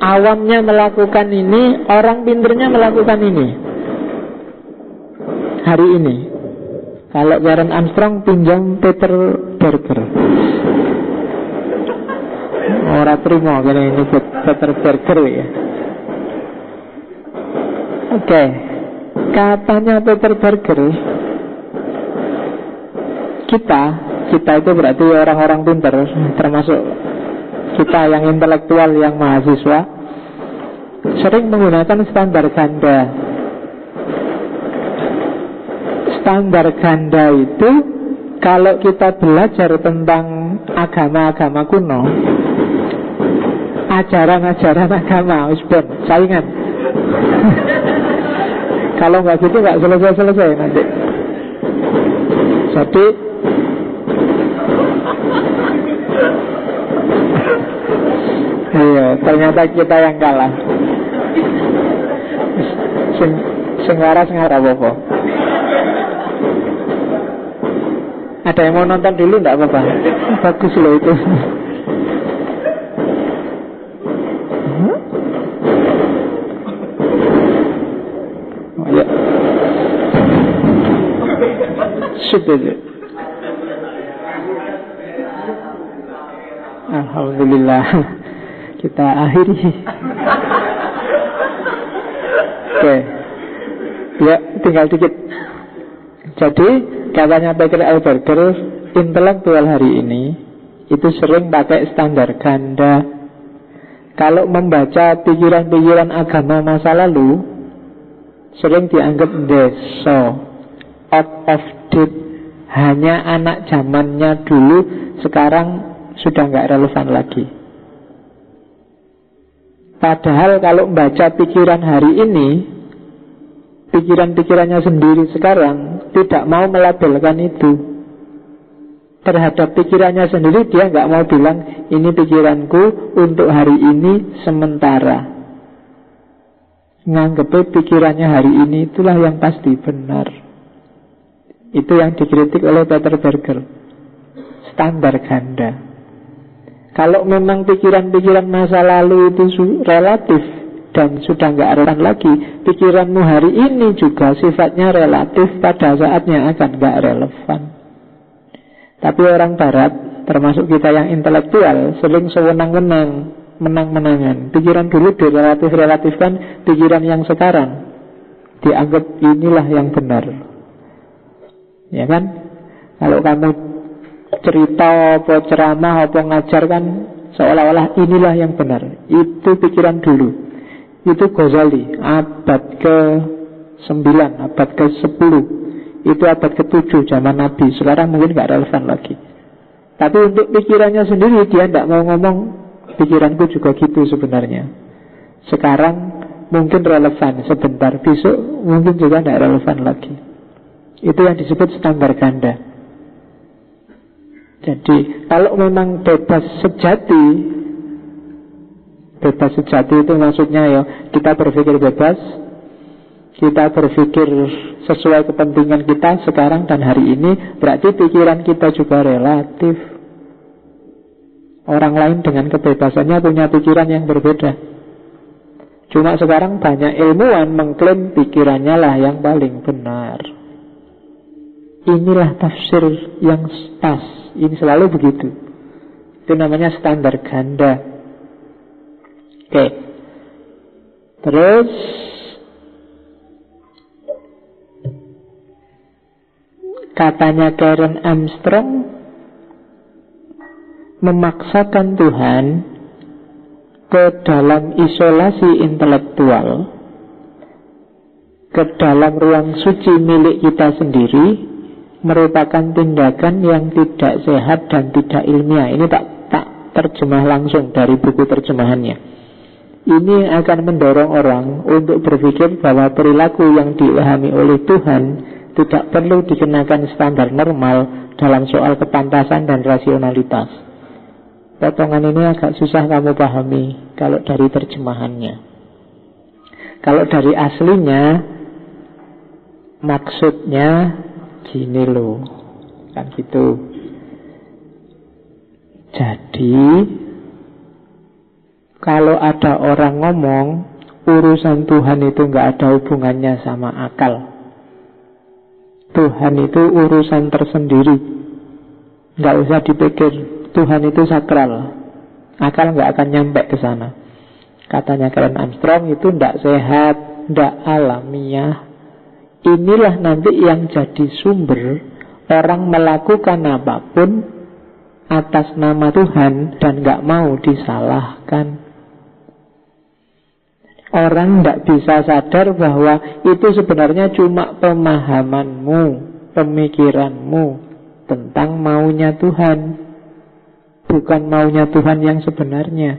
awamnya melakukan ini, orang pinternya melakukan ini. Hari ini. Kalau Karen Armstrong pinjam Peter Berger. Orang terima karena ini Peter Berger ya. Oke. Katanya Peter Berger, kita itu berarti orang-orang pintar, termasuk kita yang intelektual, yang mahasiswa, sering menggunakan standar ganda. Standar ganda itu kalau kita belajar tentang agama-agama kuno, ajaran-ajaran agama, usbon, saingan. Kalau nggak gitu nggak selesai-selesai nanti. Jadi iya, ternyata kita yang kalah. Sengaras apa-apa. Ada yang mau nonton dulu enggak apa-apa? Bagus loh itu. Oh ya. Syukur. Alhamdulillah. Kita akhiri. Oke. Ya, tinggal dikit. Jadi katanya Peter Berger, intelektual hari ini itu sering pakai standar ganda. Kalau membaca pikiran-pikiran agama masa lalu, sering dianggap deso, out of date, hanya anak zamannya dulu, sekarang sudah nggak relevan lagi. Padahal kalau membaca pikiran hari ini, pikiran-pikirannya sendiri sekarang tidak mau melabelkan itu. Terhadap pikirannya sendiri dia nggak mau bilang ini pikiranku untuk hari ini sementara. Nganggep pikirannya hari ini itulah yang pasti benar. Itu yang dikritik oleh Peter Berger. Standar ganda. Kalau memang pikiran-pikiran masa lalu itu relatif dan sudah nggak relevan lagi, pikiranmu hari ini juga sifatnya relatif, pada saatnya akan nggak relevan. Tapi orang Barat, termasuk kita yang intelektual, sering sewenang-wenang, menang-menangan. Pikiran dulu direlatif-relatifkan, pikiran yang sekarang dianggap inilah yang benar. Ya kan? Kalau kamu cerita apa ceramah apa ngajar kan seolah-olah inilah yang benar. Itu pikiran dulu. Itu Ghazali abad ke-9, abad ke-10. Itu abad ke-7 zaman Nabi. Sekarang mungkin gak relevan lagi. Tapi untuk pikirannya sendiri dia tidak mau ngomong pikiranku juga gitu sebenarnya. Sekarang mungkin relevan sebentar, besok mungkin juga tidak relevan lagi. Itu yang disebut standar ganda. Jadi kalau memang bebas sejati itu maksudnya ya kita berpikir bebas, kita berpikir sesuai kepentingan kita sekarang dan hari ini, berarti pikiran kita juga relatif. Orang lain dengan kebebasannya punya pikiran yang berbeda. Cuma sekarang banyak ilmuwan mengklaim pikirannya lah yang paling benar. Inilah tafsir yang pas. Ini selalu begitu. Itu namanya standar ganda. Oke. Terus katanya Karen Armstrong, memaksakan Tuhan ke dalam isolasi intelektual, ke dalam ruang suci milik kita sendiri, merupakan tindakan yang tidak sehat dan tidak ilmiah. Ini tak terjemah langsung dari buku terjemahannya. Ini akan mendorong orang untuk berpikir bahwa perilaku yang diilhami oleh Tuhan tidak perlu dikenakan standar normal dalam soal kepantasan dan rasionalitas. Potongan ini agak susah kamu pahami kalau dari terjemahannya. Kalau dari aslinya, maksudnya gini loh, kan gitu. Jadi kalau ada orang ngomong urusan Tuhan itu nggak ada hubungannya sama akal, Tuhan itu urusan tersendiri, nggak usah dipikir. Tuhan itu sakral, akal nggak akan nyampe ke sana. Katanya Karen Armstrong, itu nggak sehat, nggak alamiah. Inilah nanti yang jadi sumber orang melakukan apapun atas nama Tuhan dan nggak mau disalahkan. Orang nggak bisa sadar bahwa itu sebenarnya cuma pemahamanmu, pemikiranmu tentang maunya Tuhan, bukan maunya Tuhan yang sebenarnya.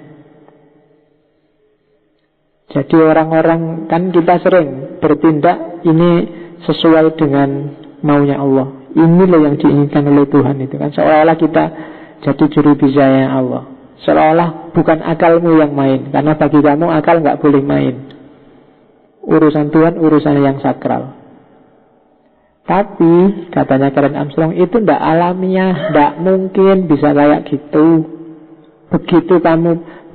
Jadi orang-orang, kan kita sering bertindak ini sesuai dengan maunya Allah. Ini loh yang diinginkan oleh Tuhan itu kan. Seolah-olah kita jadi juru bicaranya Allah. Seolah-olah bukan akalmu yang main, karena bagi kamu akal nggak boleh main. Urusan Tuhan urusan yang sakral. Tapi katanya Karen Armstrong, itu tidak alamiah, tidak mungkin bisa kayak gitu.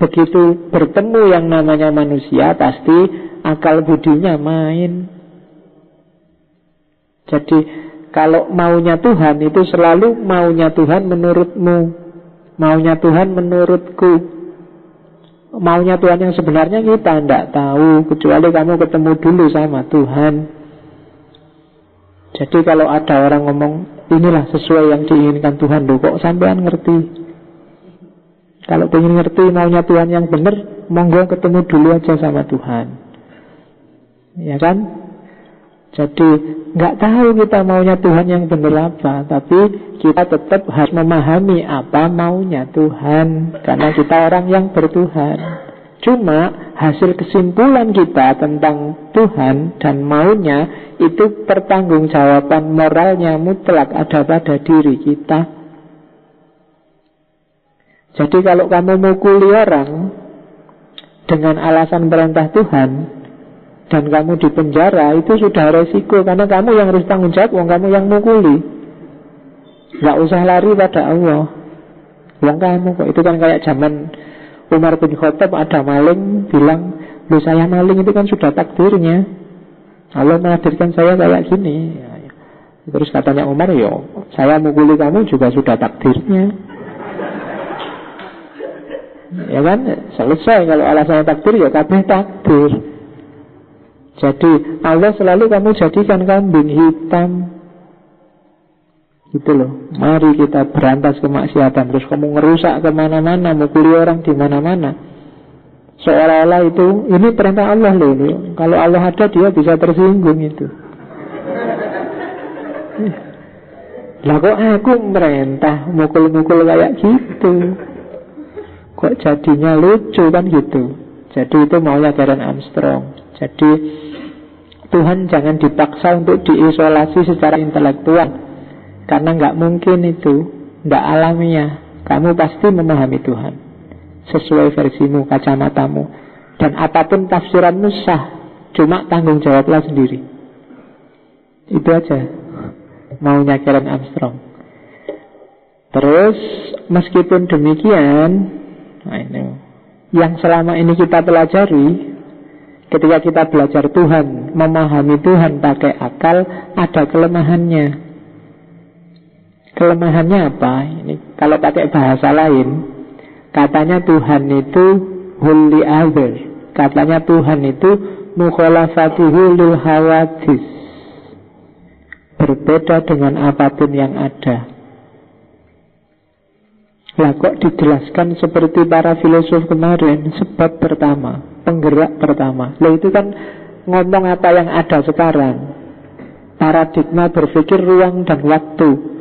Begitu bertemu yang namanya manusia, pasti akal budinya main. Jadi kalau maunya Tuhan itu selalu maunya Tuhan menurutmu, maunya Tuhan menurutku. Maunya Tuhan yang sebenarnya kita tidak tahu, kecuali kamu ketemu dulu sama Tuhan. Jadi kalau ada orang ngomong inilah sesuai yang diinginkan Tuhan, loh kok sampean ngerti? Kalau pengen ngerti maunya Tuhan yang benar, monggo ketemu dulu aja sama Tuhan. Ya kan? Jadi nggak tahu kita maunya Tuhan yang benar apa, tapi kita tetap harus memahami apa maunya Tuhan, karena kita orang yang bertuhan. Cuma hasil kesimpulan kita tentang Tuhan dan maunya itu pertanggungjawaban moralnya mutlak ada pada diri kita. Jadi kalau kamu mukuli orang dengan alasan perintah Tuhan dan kamu dipenjara, itu sudah resiko, karena kamu yang harus tanggung jawab, kamu yang mukuli. Gak usah lari pada Allah. Kamu kok, itu kan kayak zaman Umar bin Khattab ada maling, bilang, loh saya maling, itu kan sudah takdirnya. Allah menghadirkan saya kayak gini. Terus katanya Umar, yo saya mukuli kamu juga sudah takdirnya. Ya kan, selesai. Kalau alasannya takdir, ya kabeh takdir. Jadi Allah selalu kamu jadikan kambing hitam. Gitu loh. Mari kita berantas kemaksiatan. Terus kamu ngerusak kemana-mana, mukuli orang di mana-mana, seolah-olah itu ini perintah Allah loh. Kalau Allah ada, dia bisa tersinggung itu. Lah kok aku merintah mukul-mukul kayak gitu, kok jadinya lucu kan gitu. Jadi itu maunya Karen Armstrong. Jadi Tuhan jangan dipaksa untuk diisolasi secara intelektual, karena nggak mungkin itu. Tidak alamiah. Kamu pasti memahami Tuhan sesuai versimu, kacamatamu. Dan apapun tafsiranmu sah. Cuma tanggung jawablah sendiri. Itu aja maunya Karen Armstrong. Terus meskipun demikian, nah ini yang selama ini kita pelajari, ketika kita belajar Tuhan, memahami Tuhan pakai akal, ada kelemahannya. Kelemahannya apa? Ini kalau pakai bahasa lain, katanya Tuhan itu wholly other. Katanya Tuhan itu mukhalafatuhu lil hawadis, berbeda dengan apapun yang ada. Lah kok dijelaskan seperti para filosof kemarin? Sebab pertama, penggerak pertama. Lah itu kan ngomong apa yang ada sekarang. Paradigma berpikir ruang dan waktu.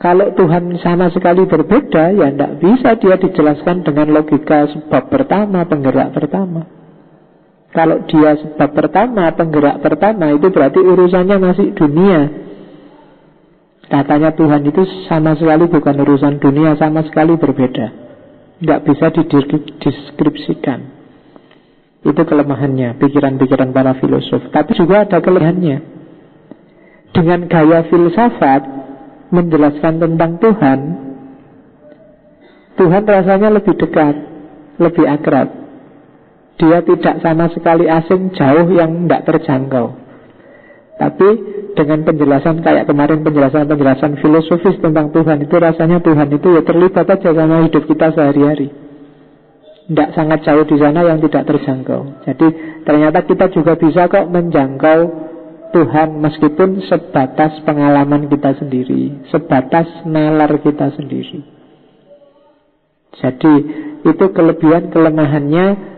Kalau Tuhan sama sekali berbeda, ya tidak bisa dia dijelaskan dengan logika sebab pertama, penggerak pertama. Kalau dia sebab pertama, penggerak pertama, itu berarti urusannya masih dunia. Katanya Tuhan itu sama sekali bukan urusan dunia, sama sekali berbeda. Tidak bisa dideskripsikan. Itu kelemahannya, pikiran-pikiran para filosof. Tapi juga ada kelebihannya. Dengan gaya filsafat menjelaskan tentang Tuhan, Tuhan rasanya lebih dekat, lebih akrab. Dia tidak sama sekali asing, jauh, yang tidak terjangkau. Tapi dengan penjelasan kayak kemarin, penjelasan filosofis tentang Tuhan, itu rasanya Tuhan itu ya terlibat aja sama hidup kita sehari-hari. Tidak sangat jauh di sana yang tidak terjangkau. Jadi ternyata kita juga bisa kok menjangkau Tuhan meskipun sebatas pengalaman kita sendiri, sebatas nalar kita sendiri. Jadi itu kelebihan kelemahannya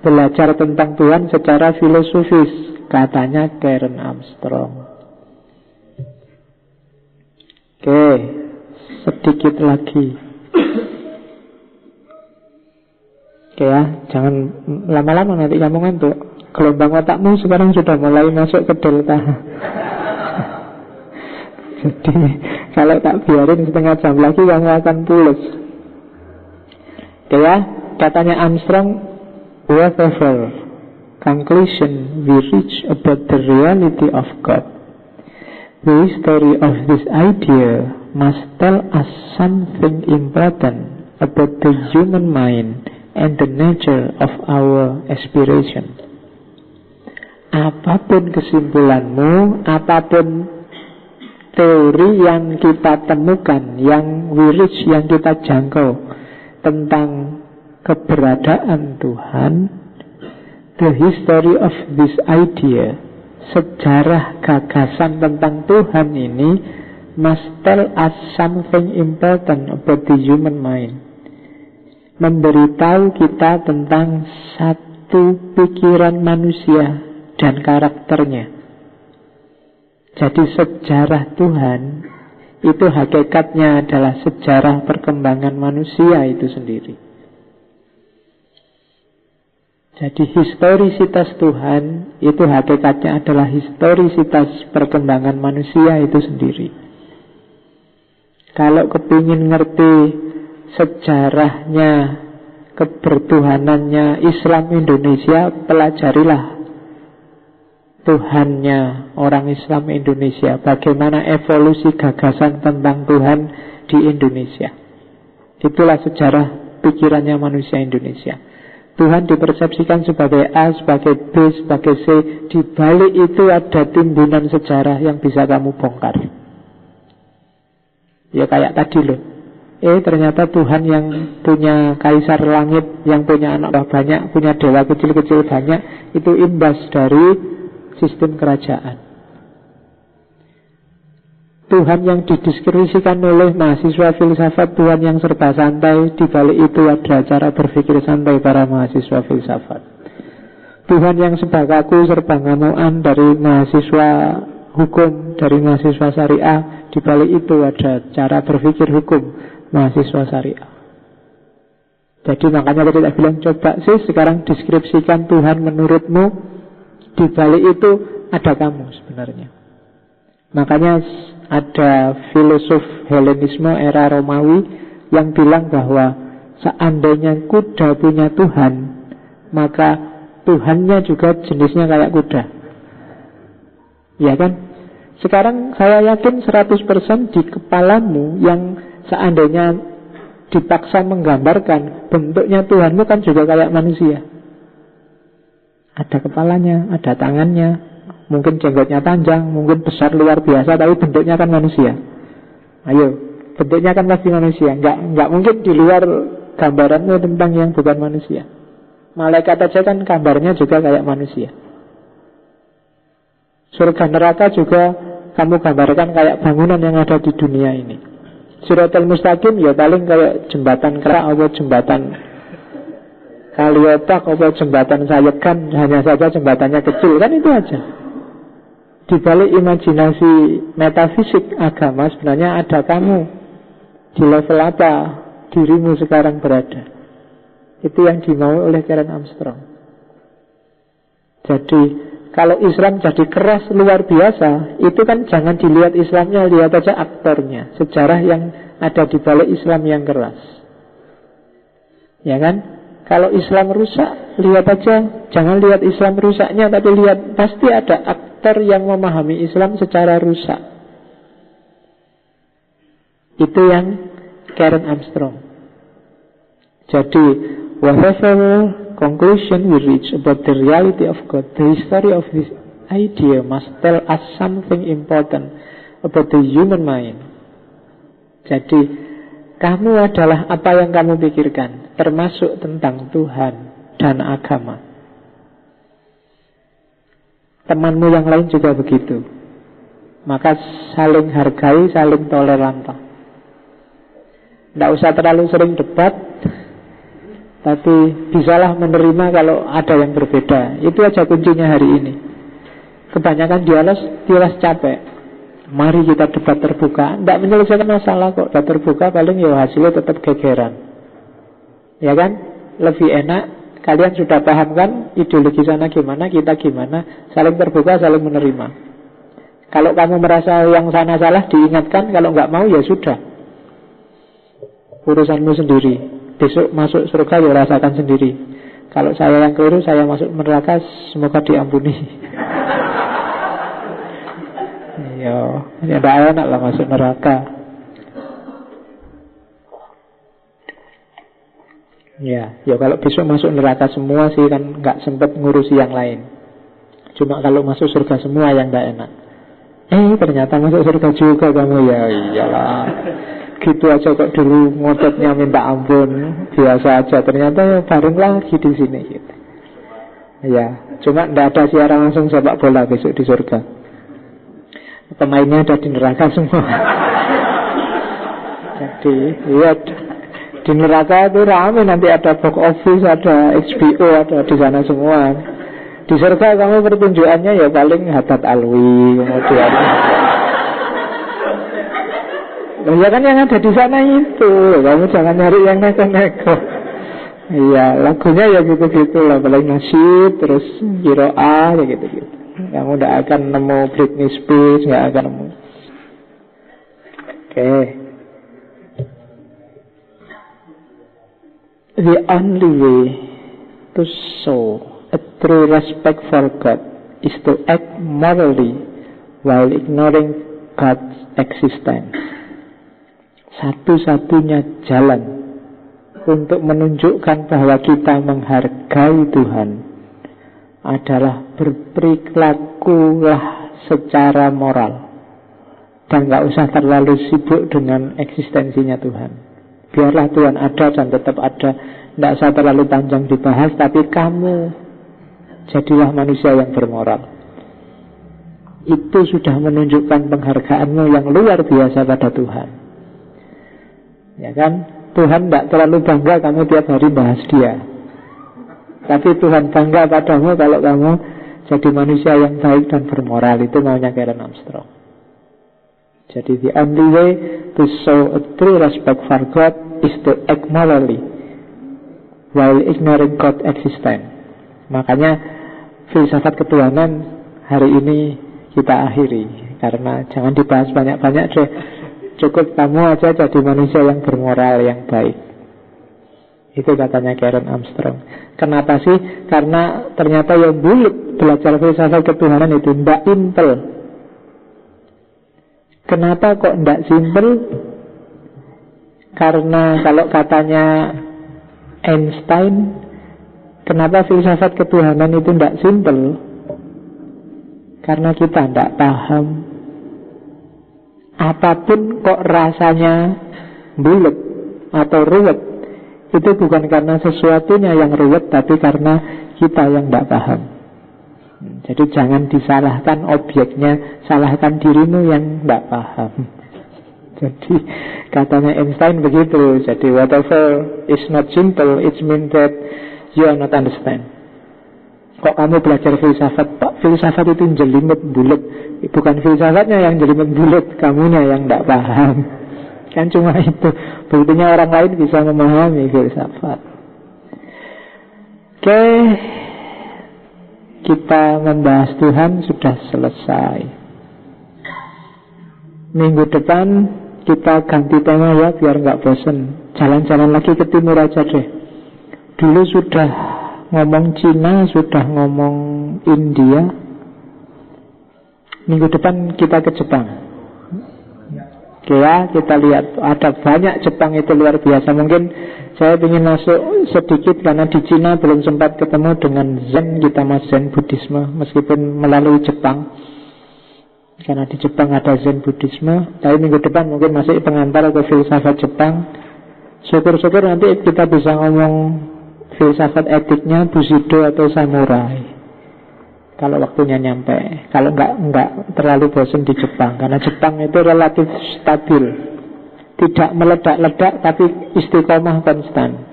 belajar tentang Tuhan secara filosofis, katanya Karen Armstrong. Oke, sedikit lagi. Oke ya, jangan lama-lama nanti kamu ngantuk. Gelombang otakmu sekarang sudah mulai masuk ke delta. Jadi kalau tak biarin setengah jam lagi kamu akan pulas. Oke ya, katanya Armstrong, whatever conclusion we reach about the reality of God, the history of this idea must tell us something important about the human mind and the nature of our aspiration. Apapun kesimpulanmu, apapun teori yang kita temukan, yang we reach, yang kita jangkau tentang keberadaan Tuhan, the history of this idea, sejarah gagasan tentang Tuhan ini, must tell us something important about the human mind. Memberitahu kita tentang satu pikiran manusia dan karakternya. Jadi sejarah Tuhan itu hakikatnya adalah sejarah perkembangan manusia itu sendiri. Jadi historisitas Tuhan itu hakikatnya adalah historisitas perkembangan manusia itu sendiri. Kalau kepingin ngerti sejarahnya, kebertuhanannya Islam Indonesia, pelajarilah Tuhannya orang Islam Indonesia, bagaimana evolusi gagasan tentang Tuhan di Indonesia. Itulah sejarah pikirannya manusia Indonesia. Tuhan dipersepsikan sebagai A, sebagai B, sebagai C. Di balik itu ada timbunan sejarah yang bisa kamu bongkar. Ya kayak tadi loh. Ternyata Tuhan yang punya kaisar langit, yang punya anak banyak, punya dewa kecil-kecil banyak, itu imbas dari sistem kerajaan. Tuhan yang dideskripsikan oleh mahasiswa filsafat, Tuhan yang serba santai, di balik itu ada cara berpikir santai para mahasiswa filsafat. Tuhan yang serba kaku, serba ngamuan dari mahasiswa hukum, dari mahasiswa syariah, di balik itu ada cara berpikir hukum mahasiswa syariah. Jadi makanya tadi saya bilang, coba sih sekarang deskripsikan Tuhan menurutmu. Di balik itu ada kamu sebenarnya. Makanya ada filosof Helenisme era Romawi yang bilang bahwa seandainya kuda punya Tuhan, maka Tuhannya juga jenisnya kayak kuda. Ya kan? Sekarang saya yakin 100% di kepalamu yang seandainya dipaksa menggambarkan bentuknya Tuhanmu kan juga kayak manusia. Ada kepalanya, ada tangannya, mungkin jenggotnya panjang, mungkin besar luar biasa, tapi bentuknya kan manusia. Ayo, bentuknya kan pasti manusia. Enggak mungkin di luar gambaranmu tentang yang bukan manusia. Malaikat aja kan gambarnya juga kayak manusia. Surga neraka juga kamu gambarkan kayak bangunan yang ada di dunia ini. Siratal mustaqim ya paling kayak jembatan kerak atau jembatan kaliotak atau jembatan sayegan, hanya saja jembatannya kecil, kan itu aja. Di balik imajinasi metafisik agama sebenarnya ada kamu. Di level apa dirimu sekarang berada. Itu yang dimau oleh Karen Armstrong. Jadi kalau Islam jadi keras luar biasa, itu kan jangan dilihat Islamnya, lihat aja aktornya, sejarah yang ada di balik Islam yang keras. Ya kan? Kalau Islam rusak, lihat aja, jangan lihat Islam rusaknya, tapi lihat pasti ada aktor yang memahami Islam secara rusak. Itu yang Karen Armstrong. Jadi whatever conclusion we reach about the reality of God, the history of this idea must tell us something important about the human mind. Jadi, kamu adalah apa yang kamu pikirkan, termasuk tentang Tuhan dan agama. Temanmu yang lain juga begitu. Maka saling hargai, saling toleran. Tidak usah terlalu sering debat, tapi bisalah menerima kalau ada yang berbeda. Itu aja kuncinya hari ini. Kebanyakan dialas capek. Mari kita debat terbuka. Tidak menyelesaikan masalah kok. Debat terbuka paling ya hasilnya tetap gegeran. Ya kan? Lebih enak. Kalian sudah paham kan ideologi sana gimana, kita gimana. Saling terbuka, saling menerima. Kalau kamu merasa yang sana salah, diingatkan. Kalau nggak mau ya sudah, urusanmu sendiri. Besok masuk surga ya rasakan sendiri. Kalau saya yang keliru, saya masuk neraka, semoga diampuni. Ya tidak enak lah masuk neraka. Ya kalau besok masuk neraka semua sih kan nggak sempat ngurusi yang lain. Cuma kalau masuk surga semua yang nggak enak. Ternyata masuk surga juga kamu, ya iyalah. Gitu aja kok dulu ngototnya minta ampun, biasa aja. Ternyata ya bareng lagi di sini gitu. Ya, cuma tidak ada siaran langsung sepak bola besok di surga. Pemainnya ada di neraka semua. Jadi, lihat di neraka itu rame, nanti ada box office, ada HBO, ada di sana semua. Di surga kamu pertunjukannya ya paling Haddad Alwi, kemudian ya kan yang ada di sana itu. Kamu jangan nyari yang neko-neko. Iya, lagunya ya gitu-gitu lah. Paling nasyid, terus kiroah, ya gitu-gitu. Kamu tidak akan nemu Britney Spears, nggak akan nemu. Oke. The only way to show a true respect for God is to act morally while ignoring God's existence. Satu-satunya jalan untuk menunjukkan bahwa kita menghargai Tuhan adalah berperilakulah secara moral dan gak usah terlalu sibuk dengan eksistensinya Tuhan. Biarlah Tuhan ada dan tetap ada, tidak usah terlalu panjang dibahas, tapi kamu jadilah manusia yang bermoral. Itu sudah menunjukkan penghargaanmu yang luar biasa pada Tuhan. Ya kan? Tuhan tidak terlalu bangga kamu tiap hari bahas dia, tapi Tuhan bangga padamu kalau kamu jadi manusia yang baik dan bermoral. Itu maunya Karen Armstrong. Jadi the only way to show a true respect for God is to act morally while ignoring God's existence. Makanya filsafat ketuhanan hari ini kita akhiri. karena jangan dibahas banyak-banyak deh. Cukup kamu aja jadi manusia yang bermoral, yang baik. Itu katanya Karen Armstrong. Kenapa sih? Karena ternyata yang bulat belajar filsafat ketuhanan itu ndak impel. Kenapa kok ndak simpel? Karena kalau katanya Einstein, kenapa filsafat ketuhanan itu ndak simpel? Karena kita ndak paham. Apapun kok rasanya bulat atau ruwet, itu bukan karena sesuatunya yang ruwet, tapi karena kita yang ndak paham. Jadi jangan disalahkan objeknya, salahkan dirimu yang ndak paham. Jadi katanya Einstein begitu. Jadi whatever is not simple, it means that you are not understand. Kok kamu belajar filsafat, Pak, filsafat itu jelimet bulat. Bukan filsafatnya yang jelimet bulat, kamunya yang ndak paham. Kan cuma itu. Buktinya orang lain bisa memahami filsafat. Oke, kita membahas Tuhan sudah selesai. Minggu depan kita ganti tema ya, biar nggak bosen. Jalan-jalan lagi ke timur aja deh. Dulu sudah ngomong Cina, sudah ngomong India. Minggu depan kita ke Jepang. Oke ya, kita lihat. Ada banyak Jepang itu luar biasa. Mungkin saya ingin masuk sedikit karena di Cina belum sempat ketemu dengan Zen. Kita mas Zen Buddhisme meskipun melalui Jepang. Karena di Jepang ada Zen Buddhisme. Tapi minggu depan mungkin masih pengantar ke filsafat Jepang. Syukur-syukur nanti kita bisa ngomong filsafat etiknya Bushido atau samurai. Kalau waktunya nyampe. Kalau enggak terlalu bosan di Jepang. Karena Jepang itu relatif stabil. Tidak meledak-ledak, tapi istiqomah konstan.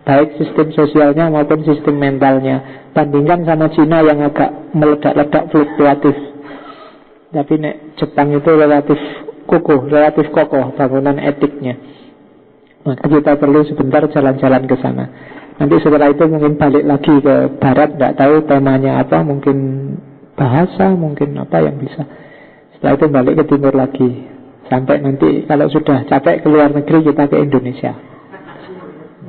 Baik sistem sosialnya maupun sistem mentalnya. Bandingkan sama Cina yang agak meledak-ledak, fluktuatif. Tapi Jepang itu relatif kokoh bangunan etiknya. Maka kita perlu sebentar jalan-jalan ke sana. Nanti setelah itu mungkin balik lagi ke barat, tidak tahu temanya apa, mungkin bahasa, mungkin apa yang bisa. Setelah itu balik ke timur lagi. Sampai nanti kalau sudah capek ke luar negeri kita ke Indonesia.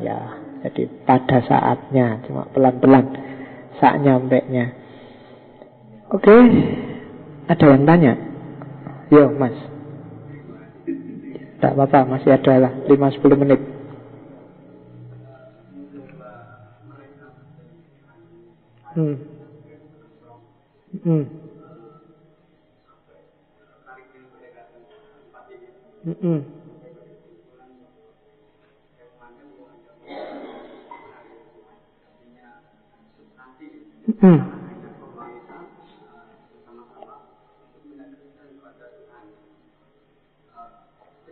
Ya, jadi pada saatnya, cuma pelan-pelan saat nyampenya. Oke, ada yang tanya? Yo mas. Tidak apa-apa, masih ada lah 5-10 menit.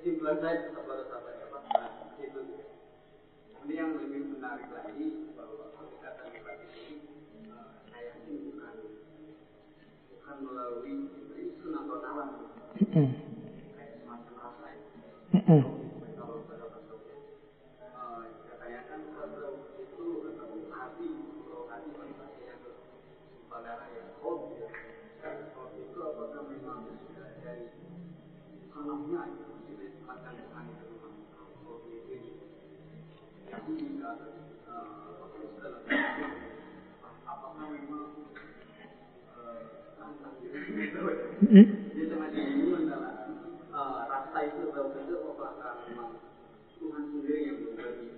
Kesimpulan saya tetap pada sahabat itu. Ini yang lebih menarik lagi bahwa pendekatan ini saya ini bukan melalui sunat alam, kayak semacam rasa itu. Kalau katanya kan itu hati yang pada yang itu apakah memang sudah dari sanamnya akan Tuhan itu jadi apakah memang dia semacam ini adalah rasa itu betul-betul apakah memang Tuhan sendiri yang memberi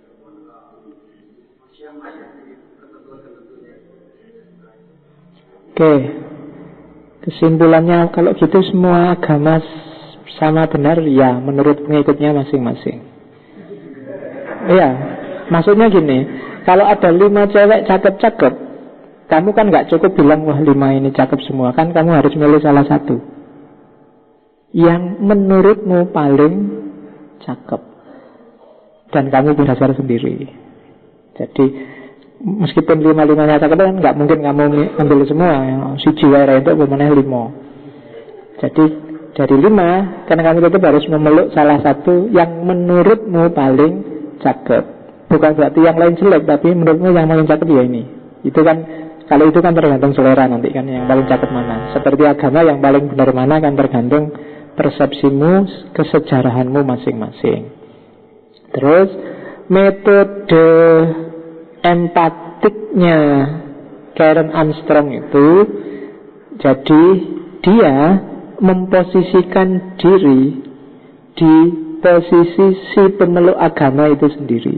siapa yang ketentuan-ketentuannya. Oke, kesimpulannya kalau gitu semua agama sama benar ya menurut pengikutnya masing-masing. Iya, maksudnya gini, kalau ada 5 cewek cakep-cakep, kamu kan gak cukup bilang wah 5 ini cakep semua. Kan kamu harus milih salah satu yang menurutmu paling cakep dan kamu berdasar sendiri. Jadi meskipun 5-5-nya cakep kan gak mungkin kamu ambil semua. Si jiwa itu bagaimana 5. Jadi dari 5, karena kamu tetap harus memeluk salah satu yang menurutmu paling cakep. Bukan berarti yang lain jelek, tapi menurutmu yang paling cakep ya ini. Itu kan Kalau itu kan tergantung selera nanti kan, yang paling cakep mana. Seperti agama, yang paling benar mana kan tergantung persepsimu, kesejarahanmu masing-masing. Terus metode empatiknya Karen Armstrong itu, jadi dia memposisikan diri di posisi si pemeluk agama itu sendiri.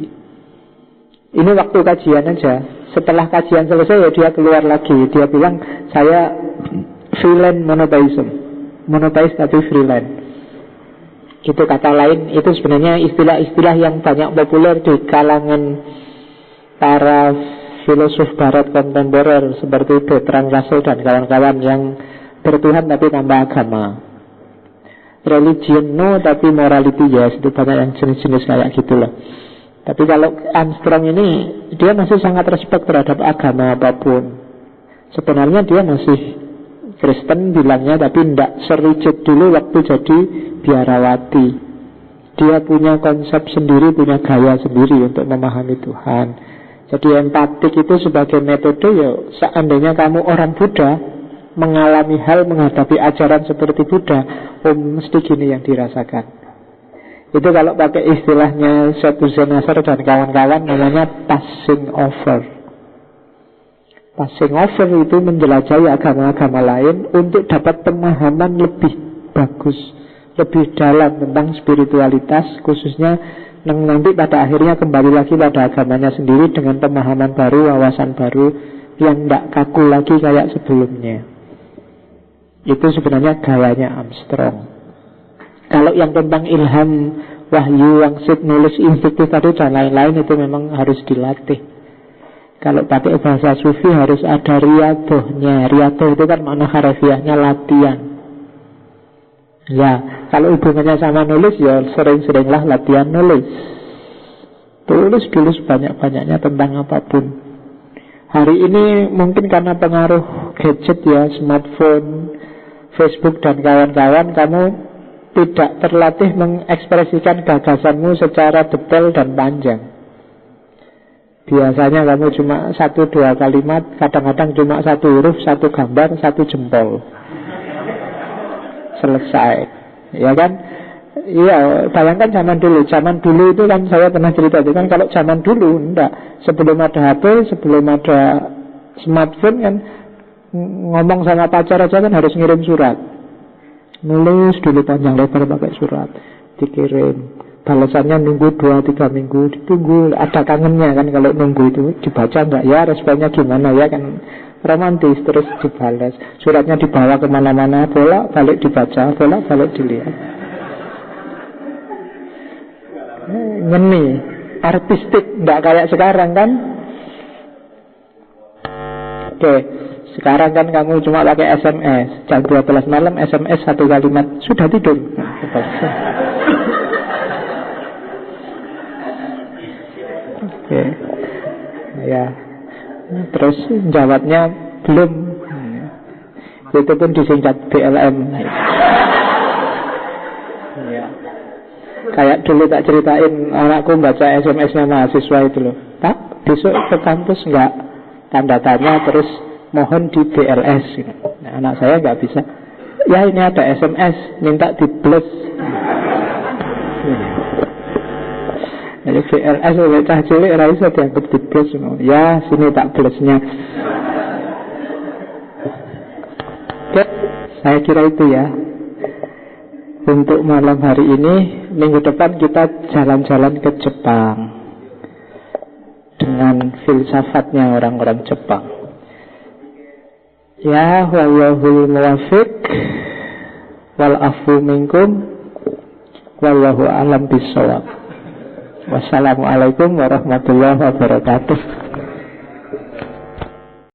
Ini waktu kajian aja. Setelah kajian selesai ya dia keluar lagi. Dia bilang, saya freelance monotheism. Monotheis tapi freelance. Itu kata lain, itu sebenarnya istilah-istilah yang banyak populer di kalangan para filosof barat kontemporer seperti Bertrand Russell dan kawan-kawan yang bertuhan tapi tanpa agama. Religion no tapi morality yes. Itu banyak yang jenis-jenis kayak gitulah. Tapi kalau Armstrong ini, dia masih sangat respect terhadap agama apapun. Sebenarnya dia masih Kristen bilangnya, tapi tidak serigid dulu waktu jadi biarawati. Dia punya konsep sendiri, punya gaya sendiri untuk memahami Tuhan. Jadi empatik itu sebagai metode, ya seandainya kamu orang Buddha, mengalami hal menghadapi ajaran seperti Buddha, mesti gini yang dirasakan. Itu kalau pakai istilahnya Shattusen Nasr dan kawan-kawan namanya passing over. Passing over itu menjelajahi agama-agama lain untuk dapat pemahaman lebih bagus, lebih dalam tentang spiritualitas, khususnya nanti pada akhirnya kembali lagi pada agamanya sendiri dengan pemahaman baru, wawasan baru yang tidak kaku lagi kayak sebelumnya. Itu sebenarnya gayanya Armstrong. Kalau yang tentang ilham, wahyu, wangsit, nulis, instruktif tadi dan lain-lain, itu memang harus dilatih. Kalau pakai bahasa sufi harus ada riadohnya. Riadoh itu kan makna harafiahnya latihan. Ya, kalau hubungannya sama nulis, ya sering-seringlah latihan nulis. Tulis dulu sebanyak-banyaknya tentang apapun. Hari ini mungkin karena pengaruh gadget ya, smartphone, Facebook dan kawan-kawan, kamu tidak terlatih mengekspresikan gagasanmu secara detail dan panjang. Biasanya kamu cuma 1-2 kalimat, kadang-kadang cuma 1 huruf, 1 gambar, 1 jempol. Selesai. Ya kan? Iya, bayangkan zaman dulu. Zaman dulu itu kan saya pernah cerita itu kan, kalau zaman dulu enggak. Sebelum ada HP, sebelum ada smartphone kan, ngomong sama pacar aja kan harus ngirim surat. Nulis dulu panjang lebar pakai surat, dikirim. Balasannya nunggu 2-3 minggu, ditunggu. Ada kangennya kan kalau nunggu itu. Dibaca enggak ya, responnya gimana ya kan. Romantis, terus dibalas. Suratnya dibawa kemana-mana, bolak-balik dibaca, bolak-balik dilihat. Ngeni, artistik, enggak kayak sekarang kan. Oke. Sekarang kan kamu cuma pakai SMS. Jam 12 malam SMS 1 kalimat, sudah tidur. Oke. Ya. Terus jawabnya belum. Itu pun disingkat BLM. Ya. Kayak dulu tak ceritain, anakku baca SMS-nya mahasiswa itu loh. Pak, besok ke kampus enggak? Tanda tanya, terus mohon di BLS. Nah, anak saya nggak bisa. Ya ini ada SMS, minta di bless. Jadi BLS oleh cah cilik rasa dianggap di bless. Ya sini tak blessnya. Oke, saya kira itu ya. Untuk malam hari ini, minggu depan kita jalan-jalan ke Jepang dengan filsafatnya orang-orang Jepang. Ya, wallahul muwafiq wal afu minkum wallahu a'lam bishawab. Wassalamualaikum warahmatullahi wabarakatuh.